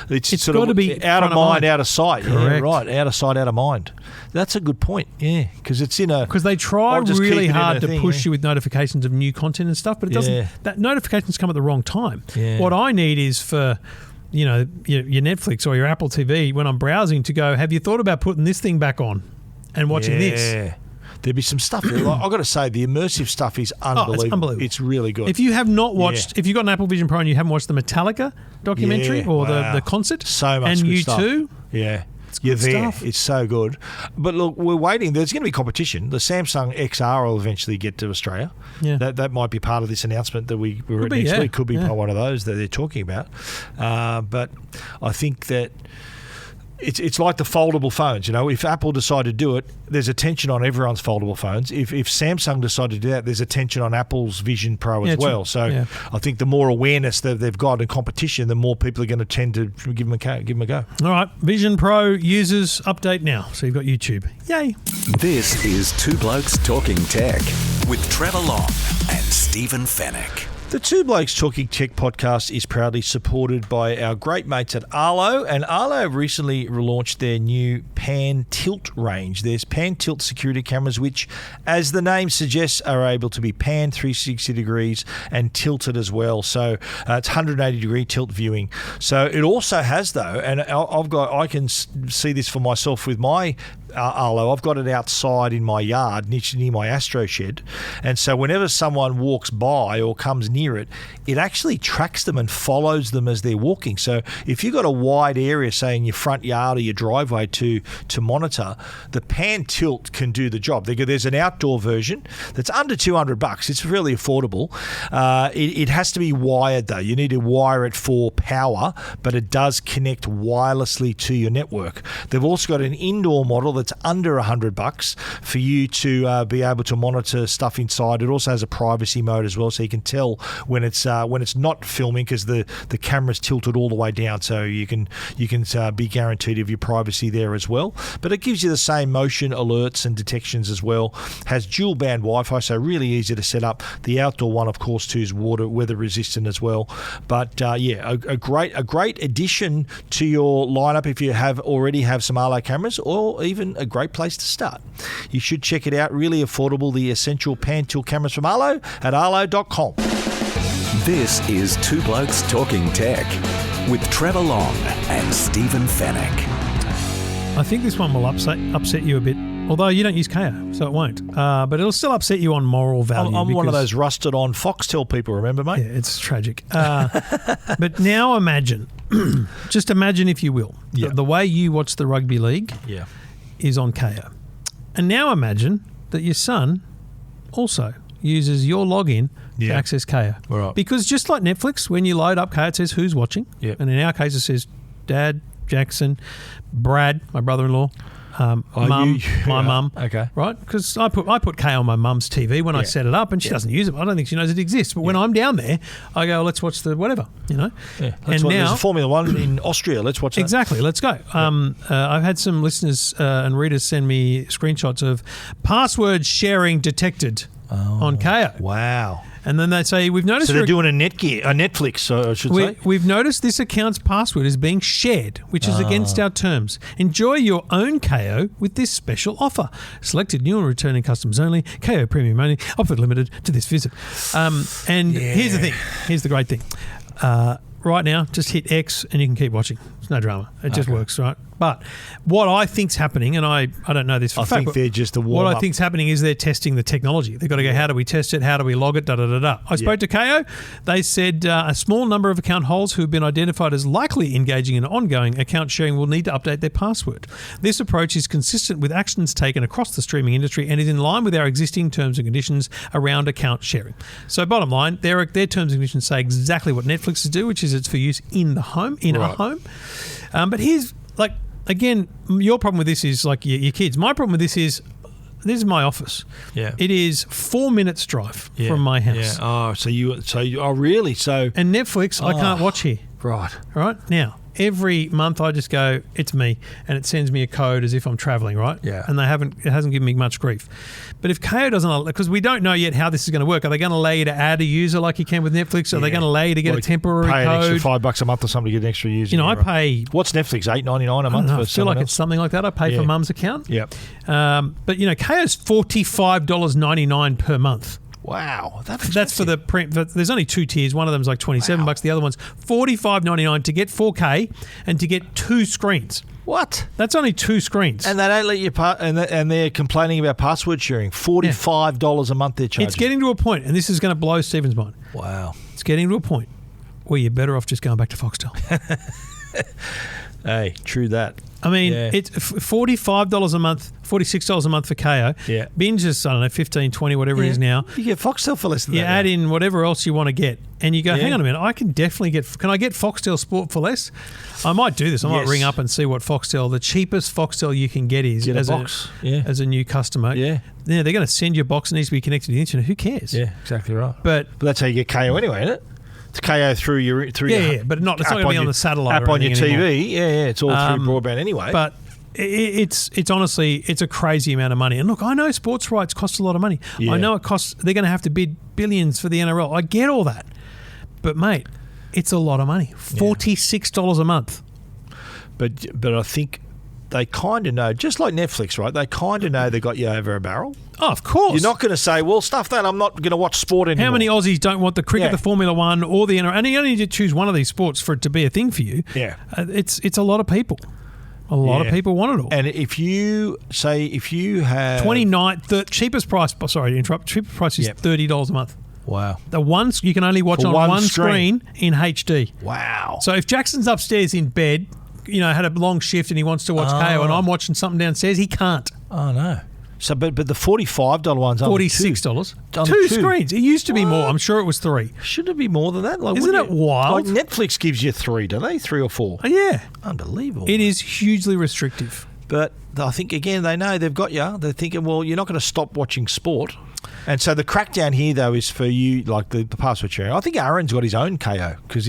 it's sort of be out of mind, out of sight. Correct. Yeah, right. Out of sight, out of mind. That's a good point. Yeah, because it's in a... Because they try really hard to push you with notifications of new content and stuff, but it doesn't... That notifications come at the wrong time. Yeah. What I need is for... your Netflix or your Apple TV, when I'm browsing, to go, have you thought about putting this thing back on and watching this? There'd be some stuff there. I've got to say, the immersive stuff is unbelievable. It's unbelievable. It's really good. If you have not watched, if you've got an Apple Vision Pro and you haven't watched the Metallica documentary or the concert, so much and good stuff. U2, you're there. Stuff. It's so good. But look, we're waiting. There's going to be competition. The Samsung XR will eventually get to Australia. Yeah. That might be part of this announcement that we're at next week. Could be one of those that they're talking about. But I think that it's like the foldable phones. If Apple decide to do it, there's attention on everyone's foldable phones. If Samsung decide to do that, there's attention on Apple's Vision Pro as well. So I think the more awareness that they've got in competition, the more people are going to tend to give them a go. All right, Vision Pro users update now. So you've got YouTube. Yay! This is Two Blokes Talking Tech with Trevor Long and Stephen Fennick. The Two Blokes Talking Tech podcast is proudly supported by our great mates at Arlo, and Arlo have recently relaunched their new Pan Tilt range. There's Pan Tilt security cameras, which, as the name suggests, are able to be pan 360 degrees and tilted as well. So it's 180-degree tilt viewing. So it also has, though, and I can see this for myself with my Arlo. I've got it outside in my yard, near my Astro shed, and so whenever someone walks by or comes near near it, it actually tracks them and follows them as they're walking. So if you've got a wide area, say in your front yard or your driveway to monitor, the pan tilt can do the job. There's an outdoor version that's under $200. It's really affordable. It has to be wired though. You need to wire it for power, but it does connect wirelessly to your network. They've also got an indoor model that's under $100 for you to be able to monitor stuff inside. It also has a privacy mode as well, so you can tell when it's not filming because the camera's tilted all the way down, so you can be guaranteed of your privacy there as well. But it gives you the same motion alerts and detections as well. Has dual band Wi-Fi, so really easy to set up. The outdoor one, of course, too, is weather resistant as well. But a great addition to your lineup if you already have some Arlo cameras, or even a great place to start. You should check it out. Really affordable. The essential pan tilt cameras from Arlo at arlo.com. This is Two Blokes Talking Tech with Trevor Long and Stephen Fennick. I think this one will upset you a bit, although you don't use Kayo, so it won't. But it'll still upset you on moral value. I'm one of those rusted on Foxtel people, remember, mate? Yeah, it's tragic. But now imagine, just imagine if you will, the way you watch the rugby league is on Kayo. And now imagine that your son also uses your login to access Kayo. Right. Because just like Netflix, when you load up Kayo, it says who's watching. Yep. And in our case, it says Dad, Jackson, Brad, my brother-in-law, Mum, my mum. Okay. Right? Because I put Kayo on my mum's TV when I set it up, and she doesn't use it. I don't think she knows it exists. But when I'm down there, I go, let's watch the whatever, Yeah. And now there's a Formula One in Austria. Let's watch that. Exactly. Let's go. I've had some listeners and readers send me screenshots of password sharing detected on Kayo. Wow. And then they say, we've noticed... So they're doing a Netflix, I should say. We've noticed this account's password is being shared, which is against our terms. Enjoy your own Kayo with this special offer. Selected new and returning customers only. Kayo Premium only. Offered limited to this visit. Here's the thing. Here's the great thing. Right now, just hit X and you can keep watching. It's no drama. It just works, right? But what I think's happening, and I don't know this for a fact, I think they're just a warm-up. What I think's happening is they're testing the technology. They've got to go, how do we test it? How do we log it? Da-da-da-da. I spoke to Kayo. They said a small number of account holders who have been identified as likely engaging in ongoing account sharing will need to update their password. This approach is consistent with actions taken across the streaming industry and is in line with our existing terms and conditions around account sharing. So bottom line, their terms and conditions say exactly what Netflix do, which is it's for use in the home, a home. But here's, again, your problem with this is like your kids. My problem with this is my office. Yeah. It is 4 minutes drive from my house. Yeah. Oh, really? So. And Netflix, I can't watch here. Right. Right? Now, every month I just go, it's me, and it sends me a code as if I'm travelling, right? Yeah. And it hasn't given me much grief. But if Kayo doesn't, because we don't know yet how this is going to work. Are they going to allow you to add a user like you can with Netflix? Are they going to allow you to get a temporary pay code? Pay an extra $5 a month or something to get an extra user. I pay... What's Netflix, $8.99 a month? I feel like it's something like that. I pay for Mum's account. Yep. But, Kayo's $45.99 per month. Wow, that's for the print. There's only two tiers. One of them's like $27. The other one's $45.99 to get 4K and to get 2 screens. What? That's only 2 screens. And they don't let you and they're complaining about password sharing. $45 a month they're charging. It's getting to a point, and this is going to blow Stephen's mind. Wow. It's getting to a point where you're better off just going back to Foxtel. Hey, true that. I mean, it's $45 a month, $46 a month for Kayo. Yeah. Binge is, I don't know, 15, 20, whatever it is now. You get Foxtel for less than that. You add in whatever else you want to get, and you go, hang on a minute, I can definitely can I get Foxtel Sport for less? I might do this. I might ring up and see what the cheapest Foxtel you can get is as a new customer. Yeah. They're going to send you a box that needs to be connected to the internet. Who cares? Yeah, exactly right. But that's how you get Kayo anyway, isn't it? It's Kayo through your but it's not going to be on the satellite app or on your TV. Anymore. Yeah, it's all through broadband anyway. But it's honestly, it's a crazy amount of money. And look, I know sports rights cost a lot of money. Yeah. I know they're going to have to bid billions for the NRL. I get all that. But mate, it's a lot of money. $46 a month. But I think they kind of know, just like Netflix, right? They kind of know they got you over a barrel. Oh, of course. You're not going to say, well, stuff that, I'm not going to watch sport anymore. How many Aussies don't want the cricket, the Formula One, or the NRL? And you only need to choose one of these sports for it to be a thing for you. Yeah. It's a lot of people. A lot of people want it all. And if you have... the cheapest price, sorry to interrupt, cheapest price is $30 a month. Wow. You can only watch For on one one screen in HD. Wow. So if Jackson's upstairs in bed, had a long shift and he wants to watch Kayo and I'm watching something downstairs, he can't. Oh, no. So, but the $45 one's only $46. Only Two two. screens. It used to be more. I'm sure it was 3. Shouldn't it be more than that? Like, Isn't it wild? Like Netflix gives you 3, do they? 3 or 4? Yeah. Unbelievable. It is hugely restrictive. But I think, again, they know they've got you. They're thinking, well, you're not going to stop watching sport. And so the crackdown here, though, is for you, like the password sharing. I think Aaron's got his own Kayo because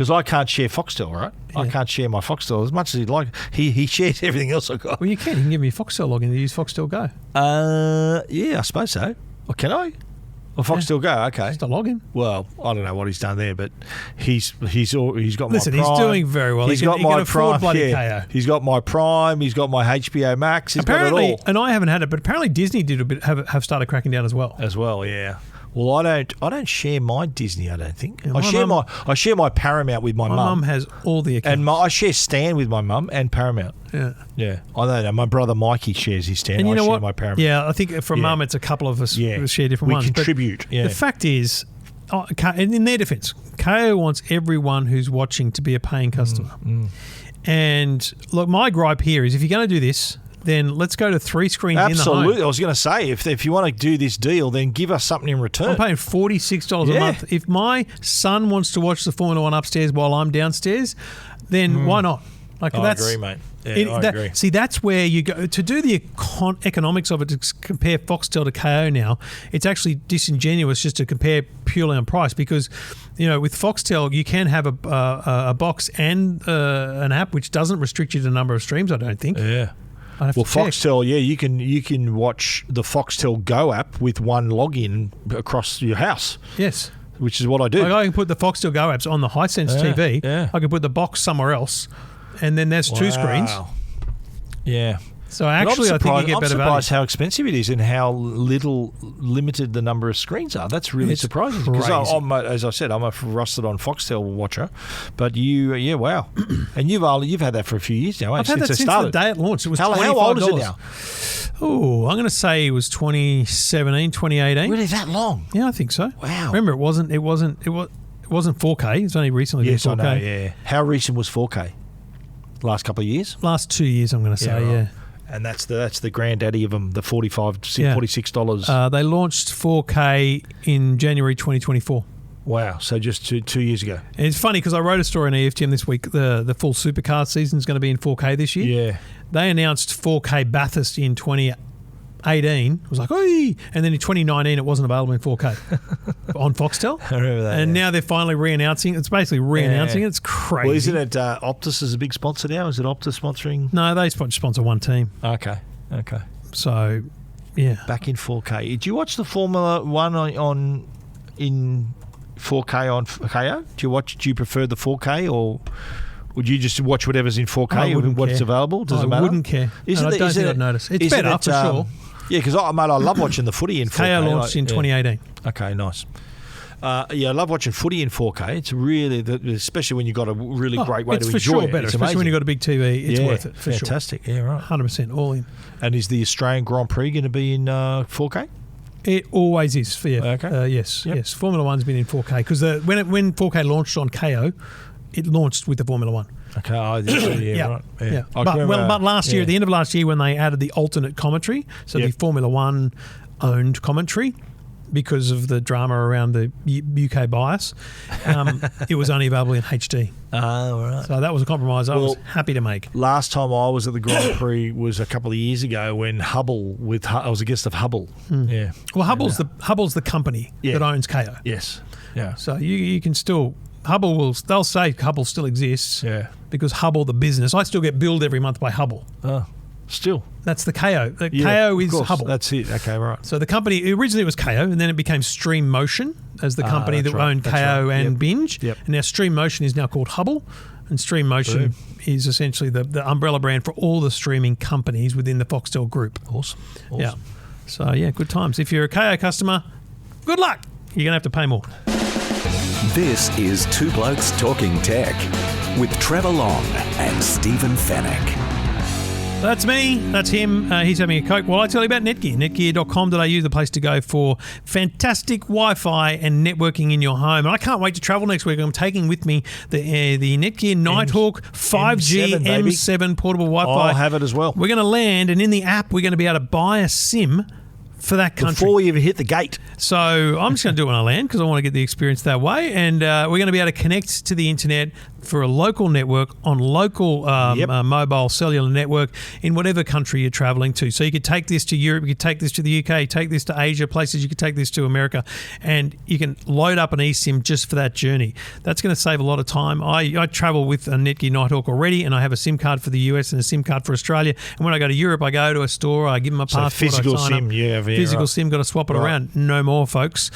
I can't share Foxtel, right? Yeah. I can't share my Foxtel as much as he'd like. He shares everything else I've got. Well, you can. You can give me a Foxtel login to use Foxtel Go. Yeah, I suppose so. Or can I? Or Foxtel Go? Okay. Just a login. Well, I don't know what he's done there, but he's got my Prime. Listen, he's doing very well. He's got my Prime. Kayo. He's got my Prime. He's got my HBO Max. He's apparently, got it all. And I haven't had it, but apparently Disney have started cracking down as well. As well, yeah. Well, I don't share my Disney. I don't think. Yeah, I share my Paramount with my mum. My mum has all the accounts, and I share Stan with my mum and Paramount. Yeah. I don't know. My brother Mikey shares his Stan. And you know I share what? My Paramount. Yeah, I think for mum, it's a couple of us who share different ones. We contribute. But the fact is, in their defence, Kayo wants everyone who's watching to be a paying customer. And look, my gripe here is if you're going to do this, then let's go to 3 screens in the home. Absolutely. I was going to say, if you want to do this deal, then give us something in return. I'm paying $46 a month. If my son wants to watch the Formula 1 upstairs while I'm downstairs, then why not? Like I agree, mate. Yeah, I agree. See, that's where you go. To do the economics of it, to compare Foxtel to Kayo now, it's actually disingenuous just to compare purely on price because, with Foxtel, you can have a box and an app which doesn't restrict you to the number of streams, I don't think. Yeah. Well, Foxtel, you can watch the Foxtel Go app with one login across your house. Yes. Which is what I do. Like I can put the Foxtel Go apps on the Hisense TV. Yeah. I can put the box somewhere else, and then there's 2 screens. Yeah. So actually, I think you get better value. I'm surprised how expensive it is and how limited the number of screens are. That's really surprising. Because as I said, I'm a rusted-on Foxtel watcher. But wow. And you've had that for a few years now. I've had that since the day it launched. It was $25. How old is it now? Oh, I'm going to say it was 2017, 2018. Really, that long? Yeah, I think so. Wow. Remember, it wasn't 4K. It's only recently been 4K. I know. Yeah. How recent was 4K? Last couple of years? Last 2 years, I'm going to say. Right. Yeah. And that's the granddaddy of them, the $46. They launched 4K in January 2024. Wow, so just 2 years ago. And it's funny because I wrote a story on EFTM this week. The full supercar season is going to be in 4K this year. Yeah. They announced 4K Bathurst in 2018. It was like, oi! And then in 2019, it wasn't available in 4K on Foxtel. I remember that. And now they're finally re-announcing. It's basically re-announcing it. It's crazy. Well, isn't it Optus is a big sponsor now? Is it Optus sponsoring? No, they sponsor one team. Okay. So, yeah. Back in 4K. Did you watch the Formula 1 in 4K on Kayo? Do you prefer the 4K or would you just watch whatever's in 4K and what's available? Does it matter? I wouldn't care. I don't think I'd notice. It's better for sure. Yeah, because I love watching the footy in 4K. Kayo launched in 2018. Okay, nice. I love watching footy in 4K. It's really, especially when you've got a really great way to enjoy it. It's for sure better, especially when you've got a big TV. It's worth it, for fantastic. Sure. Yeah, right. 100% all in. And is the Australian Grand Prix going to be in 4K? It always is. Okay. Yes. Formula 1's been in 4K because when 4K launched on Kayo, it launched with the Formula 1. Okay. Right. Yeah. But last year, at the end of last year, when they added the alternate commentary, so the Formula 1 owned commentary, because of the drama around the UK bias, it was only available in HD. Oh, right. So that was a compromise I was happy to make. Last time I was at the Grand Prix was a couple of years ago when I was a guest of Hubble. Yeah. Well, Hubble's the company that owns Kayo. Yes. Yeah. So you can still they'll say Hubble still exists. Yeah. Because Hubble, the business, I still get billed every month by Hubble. Oh. Still. That's the Kayo. Kayo is Hubble. That's it. Okay, right. So the company, originally it was Kayo, and then it became Stream Motion as the company that owned Kayo and Binge. Yep. And now Stream Motion is now called Hubble. And Stream Motion is essentially the umbrella brand for all the streaming companies within the Foxtel group. Awesome. Yeah. So, good times. If you're a Kayo customer, good luck. You're going to have to pay more. This is Two Blokes Talking Tech with Trevor Long and Stephen Fennick. That's me. That's him. He's having a Coke. Well, I tell you about Netgear. Netgear.com.au, the place to go for fantastic Wi-Fi and networking in your home. And I can't wait to travel next week. I'm taking with me the Netgear Nighthawk 5G M7 portable Wi-Fi. I'll have it as well. We're going to land, and in the app, we're going to be able to buy a SIM for that country. Before we even hit the gate. So I'm just going to do it when I land because I want to get the experience that way. And we're going to be able to connect to the internet for a local network on local mobile cellular network in whatever country you're traveling to. So you could take this to Europe, you could take this to the UK, take this to Asia, places you could take this to America, and you can load up an eSIM just for that journey. That's going to save a lot of time. I travel with a Netgear Nighthawk already, and I have a SIM card for the US and a SIM card for Australia. And when I go to Europe, I go to a store, I give them a passport, physical I sign SIM, up. Physical SIM, got to swap it around. No more, folks.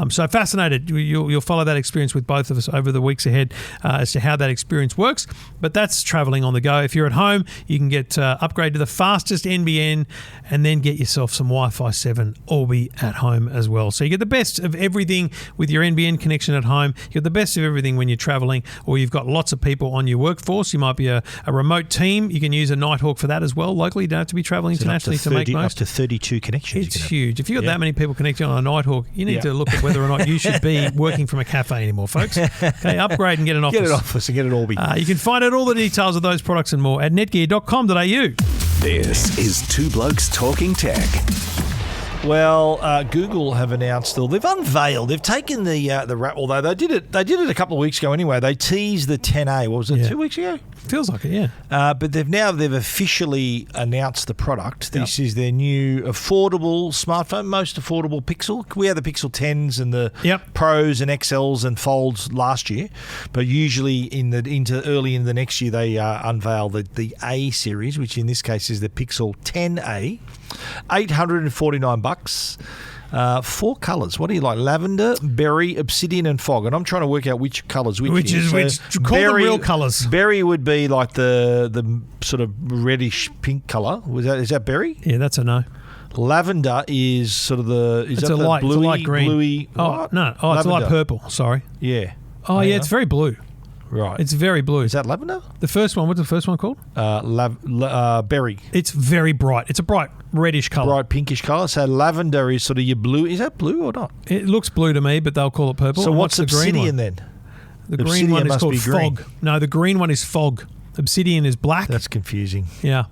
So fascinated. You'll follow that experience with both of us over the weeks ahead as to how that experience works. But that's traveling on the go. If you're at home, you can get upgrade to the fastest NBN and then get yourself some Wi-Fi 7 or be at home as well. So you get the best of everything with your NBN connection at home. You get the best of everything when you're traveling, or you've got lots of people on your workforce. You might be a remote team. You can use a Nighthawk for that as well. Locally, you don't have to be traveling internationally to make most. Up to 32 connections. It's huge. If you've got that many people connecting on a Nighthawk, you need to look at whether or not you should be working from a cafe anymore, folks. Okay, upgrade and get an office. Get an office and get an Orbi. You can find out all the details of those products and more at netgear.com.au. This is Two Blokes Talking Tech. Well, Google have announced, they've unveiled, they've taken the although they did it a couple of weeks ago anyway. They teased the 10A. What was it? 2 weeks ago? Feels like it, yeah. But they've officially announced the product. This is their new affordable smartphone, most affordable Pixel. We had the Pixel 10s and the Pros and XLs and Folds last year, but usually early in the next year they unveil the A series, which in this case is the Pixel 10A. $849. 4 colours. What do you like? Lavender, berry, obsidian, and fog. And I'm trying to work out which colours which is. Call them real colours. Berry would be like the sort of reddish pink colour. Is that berry? Yeah, that's a no. Lavender is sort of light green. Bluey. Oh no! Oh, it's a light purple. Sorry. Yeah. Oh yeah, it's very blue. Right. It's very blue. Is that lavender? The first one. What's the first one called? Berry. It's very bright. It's a bright reddish colour. Bright pinkish colour. So lavender is sort of your blue. Is that blue or not? It looks blue to me, but they'll call it purple. So what's the green one then? The green one is called fog. No, the green one is fog. Obsidian is black. That's confusing. Yeah.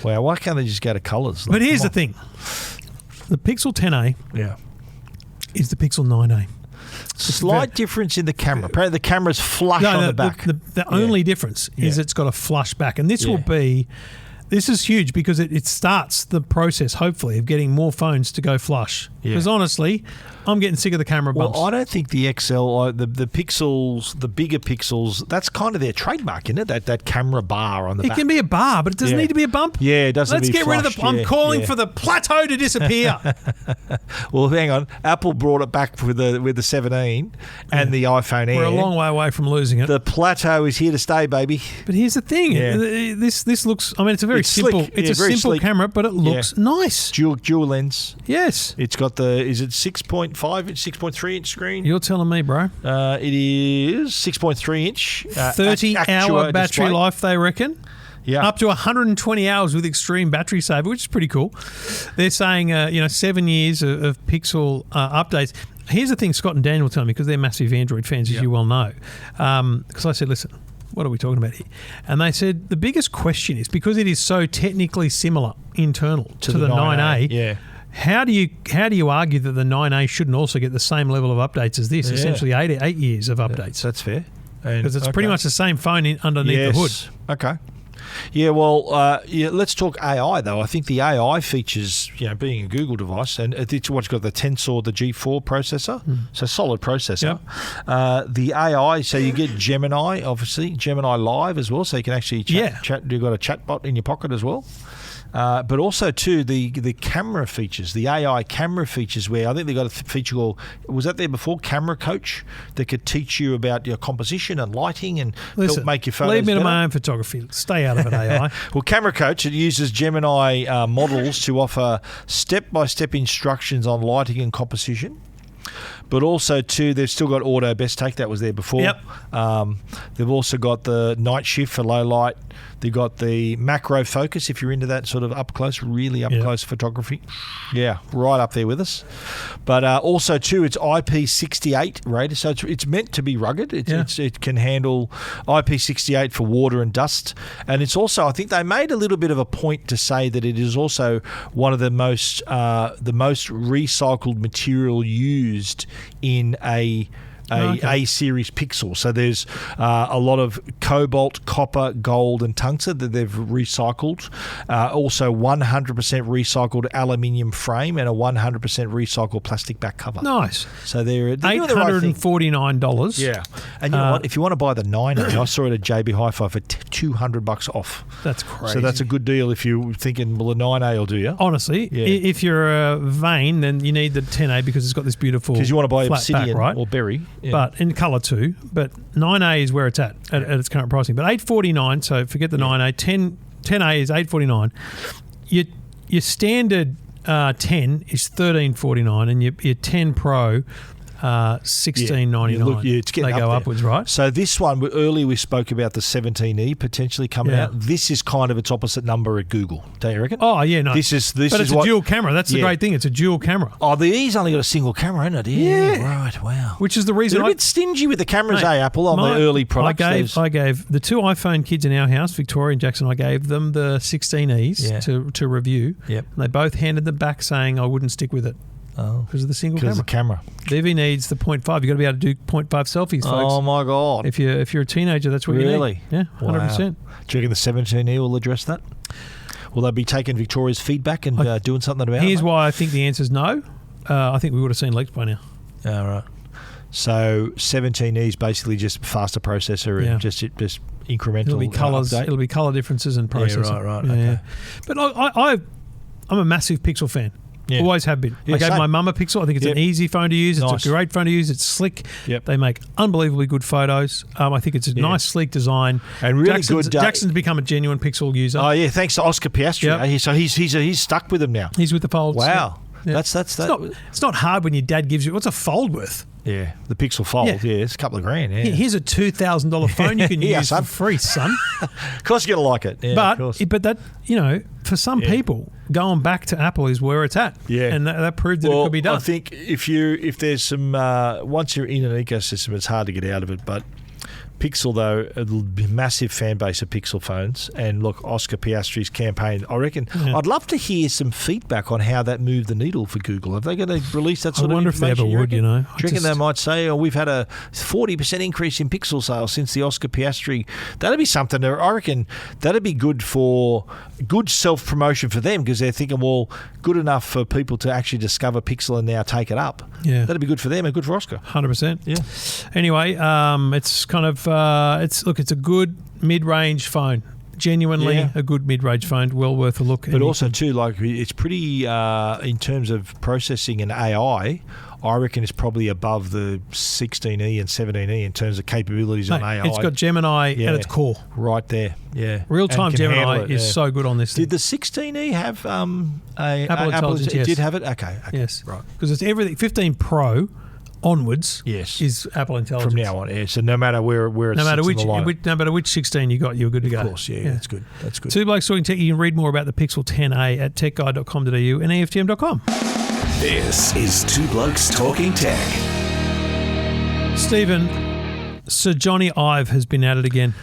Wow, why can't they just go to colours? But here's the thing. The Pixel 10A is the Pixel 9A. Slight difference in the camera. Apparently the camera's flush on the back. The only difference is it's got a flush back. And this will be... This is huge because it starts the process, hopefully, of getting more phones to go flush. Because honestly, I'm getting sick of the camera bumps. Well, I don't think the XL, the Pixels, the bigger Pixels, that's kind of their trademark, isn't it? That camera bar on the back. It can be a bar, but it doesn't need to be a bump. Yeah, it doesn't Let's need to be get rid of the... I'm calling for the plateau to disappear. Well, hang on. Apple brought it back with the 17 and the iPhone Air. We're a long way away from losing it. The plateau is here to stay, baby. But here's the thing. This looks... I mean, it's a very simple... Slick. It's a simple slick camera, but it looks nice. Dual lens. Yes. It's got is it 6.5 inch, 6.3 inch screen? You're telling me, bro. It is 6.3 inch. 30-hour battery life, they reckon. Yeah. Up to 120 hours with extreme battery saver, which is pretty cool. They're saying, 7 years of Pixel updates. Here's the thing Scott and Daniel tell me, because they're massive Android fans, as you well know. Because I said, listen, what are we talking about here? And they said the biggest question is, because it is so technically similar internal to the 9A, how do you argue that the 9A shouldn't also get the same level of updates as this? Essentially 8 years of updates. That's fair. Because it's pretty much the same phone underneath the hood. Okay. Yeah, well, let's talk AI, though. I think the AI features, being a Google device, and it's what's got the Tensor, the G4 processor, so solid processor. Yep. The AI, so you get Gemini, obviously, Gemini Live as well, so you can actually chat. You've got a chatbot in your pocket as well. But also, too, the camera features, the AI camera features, where I think they got a feature called, was that there before, Camera Coach, that could teach you about your composition and lighting and help make your photos leave me better. To my own photography. Stay out of it, AI. Well, Camera Coach, it uses Gemini models to offer step-by-step instructions on lighting and composition. But also, too, they've still got auto best take. That was there before. Yep. They've also got the night shift for low light. They've got the macro focus if you're into that sort of really up close photography. Yeah, right up there with us. But also, too, it's IP68 rated, so it's meant to be rugged. It can handle IP68 for water and dust. And it's also, I think they made a little bit of a point to say that it is also one of the most recycled material used in a A-series pixel. So there's a lot of cobalt, copper, gold and tungsten that they've recycled. Also 100% recycled aluminium frame and a 100% recycled plastic back cover. Nice. So they're $849. Yeah. And you know what? If you want to buy the 9A, I saw it at JB Hi-Fi for $200 off. That's crazy. So that's a good deal if you're thinking, well, the 9A will do you. Honestly, if you're vain, then you need the 10A because it's got this beautiful because you want to buy flat obsidian back, right? or berry. Yeah. But in colour too. But 9A is where it's at its current pricing. But $849, so forget the 9A. 10A is $849. Your standard 10 is $1349, and your 10 Pro $16.99. It's getting they go up upwards, right? So this one, earlier we spoke about the 17E potentially coming out. This is kind of its opposite number at Google. Don't you reckon? Oh yeah, no. But it's a dual camera. That's the great thing. It's a dual camera. Oh, the E's only got a single camera, isn't it? Yeah. Right. Wow. Which is the reason they're a bit stingy with the cameras, Apple, on the early products. I gave the two iPhone kids in our house, Victoria and Jackson. I gave them the 16Es to review. Yep. And they both handed them back saying I wouldn't stick with it. Oh, because of the single camera. Because of the camera. Vivi needs the 0.5. You've got to be able to do 0.5 selfies, folks. Oh, my God. If you're a teenager, that's what you need. Really? Yeah, 100%. Wow. Do you reckon the 17E will address that? Will they be taking Victoria's feedback and doing something about it? Here's why I think the answer is no. I think we would have seen leaks by now. All right. So 17E is basically just faster processor and just incremental. It'll be colours. Update. It'll be colour differences and processing. Yeah, right. Yeah, okay. yeah. But I'm a massive Pixel fan. Yeah. Always have been. I gave my mum a Pixel. I think it's an easy phone to use. It's a great phone to use. It's slick. Yep. They make unbelievably good photos. I think it's a nice, sleek design. And really Jackson's become a genuine Pixel user. Oh yeah, thanks to Oscar Piastri. Yep. So he's stuck with them now. He's with the folds. Wow, yeah. That's that. It's not hard when your dad gives you. What's a fold worth? Yeah, the Pixel Fold. Yeah, it's a couple of grand. Yeah. Here's a $2,000 phone you can use for free, son. Of course you're gonna like it. Yeah, but that for some people, going back to Apple is where it's at. Yeah, and that proved that it could be done. I think if there's some once you're in an ecosystem, it's hard to get out of it. But Pixel, though, a massive fan base of Pixel phones. And look, Oscar Piastri's campaign, I reckon, I'd love to hear some feedback on how that moved the needle for Google. Have they going to release that sort of information? I wonder if they ever would, Do you reckon they might say, we've had a 40% increase in Pixel sales since the Oscar Piastri? That'd be something. I reckon that'd be good self-promotion for them because they're thinking, well, good enough for people to actually discover Pixel and now take it up. Yeah. That'd be good for them and good for Oscar. 100%. Yeah. Anyway, it's kind of it's a good mid-range phone. Genuinely a good mid-range phone, well worth a look. But also too, like it's pretty in terms of processing and AI. I reckon it's probably above the 16E and 17E in terms of capabilities on AI. It's got Gemini at its core. Right there, yeah. Real-time Gemini is so good on this thing. Did the 16E have Apple Intelligence? It did have it? Okay. Yes. Right. Because it's everything. 15 Pro onwards is Apple Intelligence. From now on, so no matter where it sits in the line. No matter which 16 you got, you're good to go. Of course, yeah. That's good. That's good. Two Blokes Talking Tech. You can read more about the Pixel 10a at techguide.com.au and EFTM.com. This is Two Blokes Talking Tech. Stephen, Sir Johnny Ive has been at it again.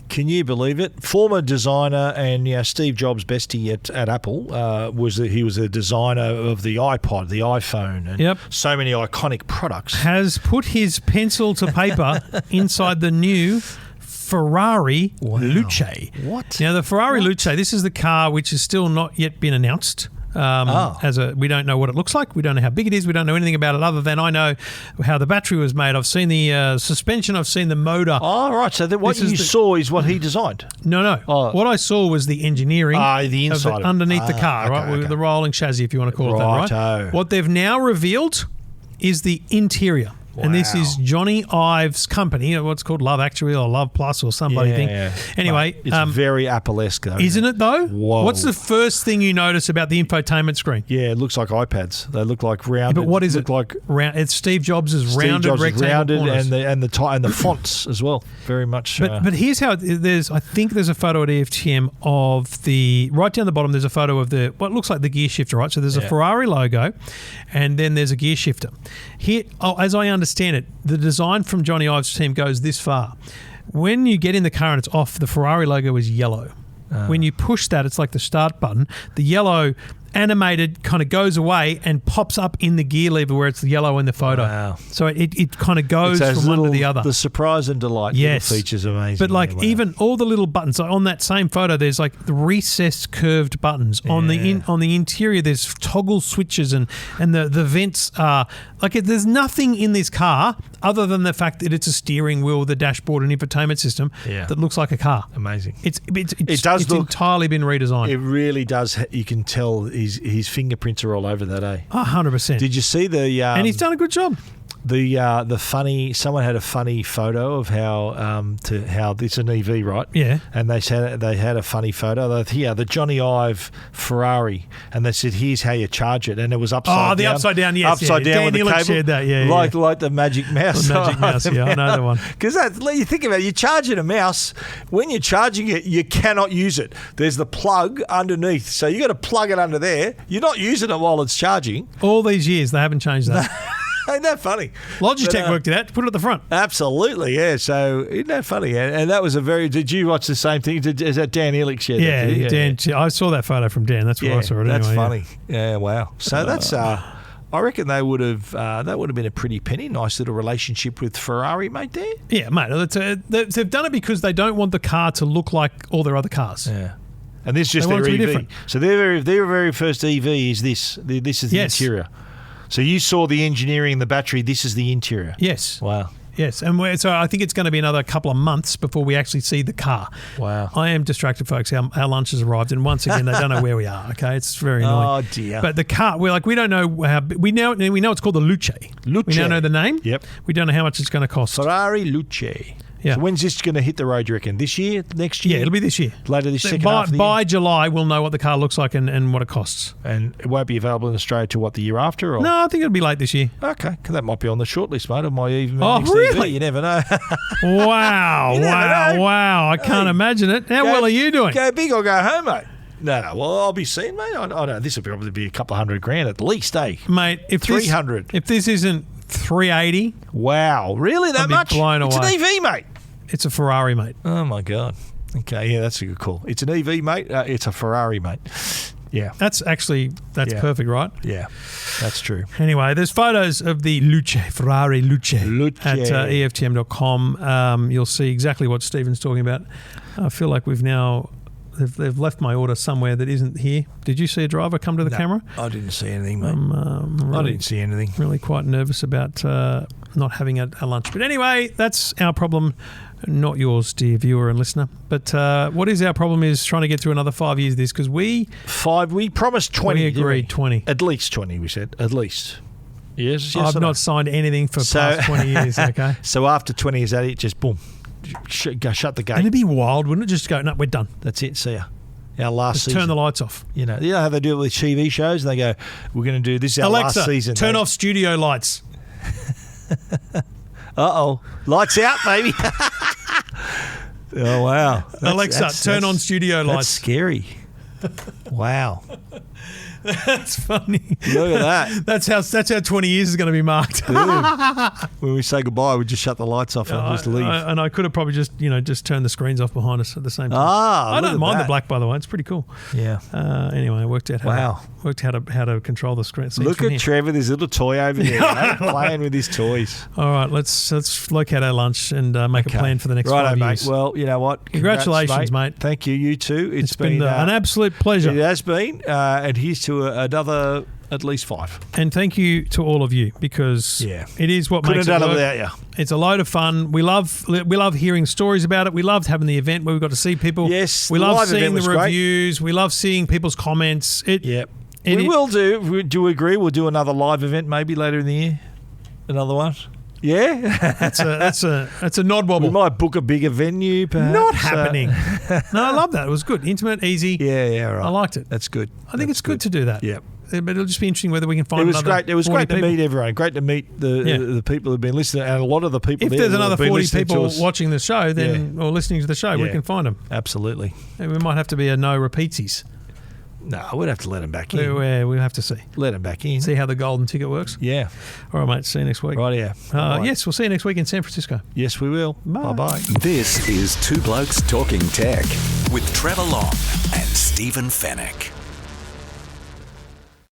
Can you believe it? Former designer and Steve Jobs' bestie at Apple he was a designer of the iPod, the iPhone, and so many iconic products. Has put his pencil to paper inside the new Ferrari Luce. What? Now the Ferrari Luce, this is the car which has still not yet been announced. We don't know what it looks like. We don't know how big it is. We don't know anything about it other than I know how the battery was made. I've seen the suspension. I've seen the motor. Oh, right. So what you saw is what he designed? No. Oh. What I saw was the engineering the inside underneath the car, right? Okay. The rolling chassis, if you want to call it that, right? What they've now revealed is the interior. And this is Johnny Ive's company, what's called Love Actually or Love Plus or somebody thing. Yeah. Anyway. Mate, it's very Apple-esque though. Isn't it though? Whoa. What's the first thing you notice about the infotainment screen? Yeah, it looks like iPads. They look like rounded. Yeah, but what is it? Like round. It's Steve Jobs' rounded rectangle corners. and the fonts as well. Very much. But here's how I think there's a photo at EFTM of right down the bottom. There's a photo of what looks like the gear shifter, right? So there's a Ferrari logo, and then there's a gear shifter. Here, as I understand it, the design from Johnny Ive's team goes this far. When you get in the car and it's off, the Ferrari logo is yellow. When you push that, it's like the start button. The yellow animated kind of goes away and pops up in the gear lever where it's the yellow in the photo. Wow. So it kind of goes from one to the other. The surprise and delight features amazing. But even all the little buttons, so on that same photo, there's like the recessed curved buttons. On the interior, there's toggle switches and the vents are there's nothing in this car other than the fact that it's a steering wheel, the dashboard and infotainment system that looks like a car. Amazing. It's entirely been redesigned. It really does. You can tell his fingerprints are all over that, 100%. Did you see and he's done a good job. The funny, someone had a funny photo of how this is an EV, right? Yeah. And they had a funny photo. The Johnny Ive Ferrari, and they said, "Here's how you charge it," and it was upside down. Oh, the upside down, yes, upside down with the cable. Shared that, like the Magic Mouse. The Magic Mouse, I know the one. Because you think about it, you're charging a mouse. When you're charging it, you cannot use it. There's the plug underneath, so you got to plug it under there. You're not using it while it's charging. All these years, they haven't changed that. Ain't that funny? Logitech worked it out to put it at the front. Absolutely, yeah. So isn't that funny? And that was did you watch the same thing? Is that Dan Illick shared that? Yeah, Dan. I saw that photo from Dan. That's where I saw it. That's anyway, funny. Yeah, wow. So that's I reckon they would have been a pretty penny. Nice little relationship with Ferrari, mate. There. Yeah, mate. They've done it because they don't want the car to look like all their other cars. Yeah. And this is just their EV. Different. So their very first EV is this. This is the interior. So you saw the engineering, the battery. This is the interior. Yes. Wow. Yes, and so I think it's going to be another couple of months before we actually see the car. Wow. I am distracted, folks. Our lunch has arrived, and once again, they don't know where we are. Okay, it's very annoying. Oh dear. But the car, we don't know how. We know it's called the Luce. Luce. We now know the name. Yep. We don't know how much it's going to cost. Ferrari Luce. Yeah. So when's this going to hit the road, you reckon? This year? Next year? Yeah, it'll be this year. Later this second half of the year? By July, we'll know what the car looks like and what it costs. And it won't be available in Australia till the year after? Or? No, I think it'll be late this year. Okay, because that might be on the shortlist, mate. It might even really? You never know. Wow. I can't imagine it. How well are you doing? Go big or go home, mate. No. Well, I'll be seeing, mate. I don't know. This will probably be a couple of $100,000 at least, Mate, if 300. If this isn't 380. Wow. Really? That much? Blown away. It's an EV, mate. It's a Ferrari, mate. Oh, my God. Okay, yeah, that's a good call. It's an EV, mate. It's a Ferrari, mate. Yeah. That's perfect, right? Yeah, that's true. Anyway, there's photos of the Ferrari Luce. At EFTM.com. You'll see exactly what Stephen's talking about. I feel like they've left my order somewhere that isn't here. Did you see a driver come to the camera? I didn't see anything, mate. I didn't see anything. Really quite nervous about not having a lunch. But anyway, that's our problem, not yours, dear viewer and listener. But what is our problem is trying to get through another 5 years of this because we promised 20. We agreed 20. At least 20, we said. At least. Yes. I've not signed anything for past 20 years, okay? So after 20 years at it, just boom. Shut the gate. And it'd be wild, wouldn't it? Just go, no, we're done. That's it. See ya. Our last season. Turn the lights off. You know how they do it with TV shows? And they go, we're going to do this our Alexa, last season. Turn off studio lights. Uh-oh. Lights out, baby. Oh, wow. Alexa, turn on studio lights. That's scary. Wow. That's funny. Look at that. That's how 20 years is going to be marked. Dude, when we say goodbye, we just shut the lights off and just leave. And I could have probably just turn the screens off behind us at the same time. I don't mind the black, by the way. It's pretty cool. Yeah. Anyway, I worked out how to control the screen. Look at Trevor, this little toy over there, playing with his toys. All right, let's locate our lunch and make a plan for the next 5 years. Mate. Well, you know what? Congratulations, mate. Thank you. You too. It's been an absolute pleasure. It has been. And here's to another at least 5. And thank you to all of you because it is what Couldn't makes have it done work. it without you. It's a load of fun. We love hearing stories about it. We loved having the event where we got to see people. Yes, we love seeing the great. reviews. We love seeing people's comments. We will do. Do you agree? We'll do another live event maybe later in the year. Another one. Yeah? That's a nod wobble. We might book a bigger venue, perhaps. Not happening. No, I love that. It was good. Intimate, easy. Yeah, right. I liked it. That's good. I think it's good to do that. Yep. But it'll just be interesting whether we can find another 40 great. It was great to people. meet everyone. Great to meet the people who've been listening, and a lot of the people. If there's another 40 people watching the show, then or listening to the show, we can find them. Absolutely. And we might have to be a no repeatsies. No, we'd have to let them back in. We'll have to see. Let them back in. See how the golden ticket works. Yeah. All right, mate. See you next week. Right, yeah. Yes, we'll see you next week in San Francisco. Yes, we will. Bye-bye. This is Two Blokes Talking Tech with Trevor Long and Stephen Fennick.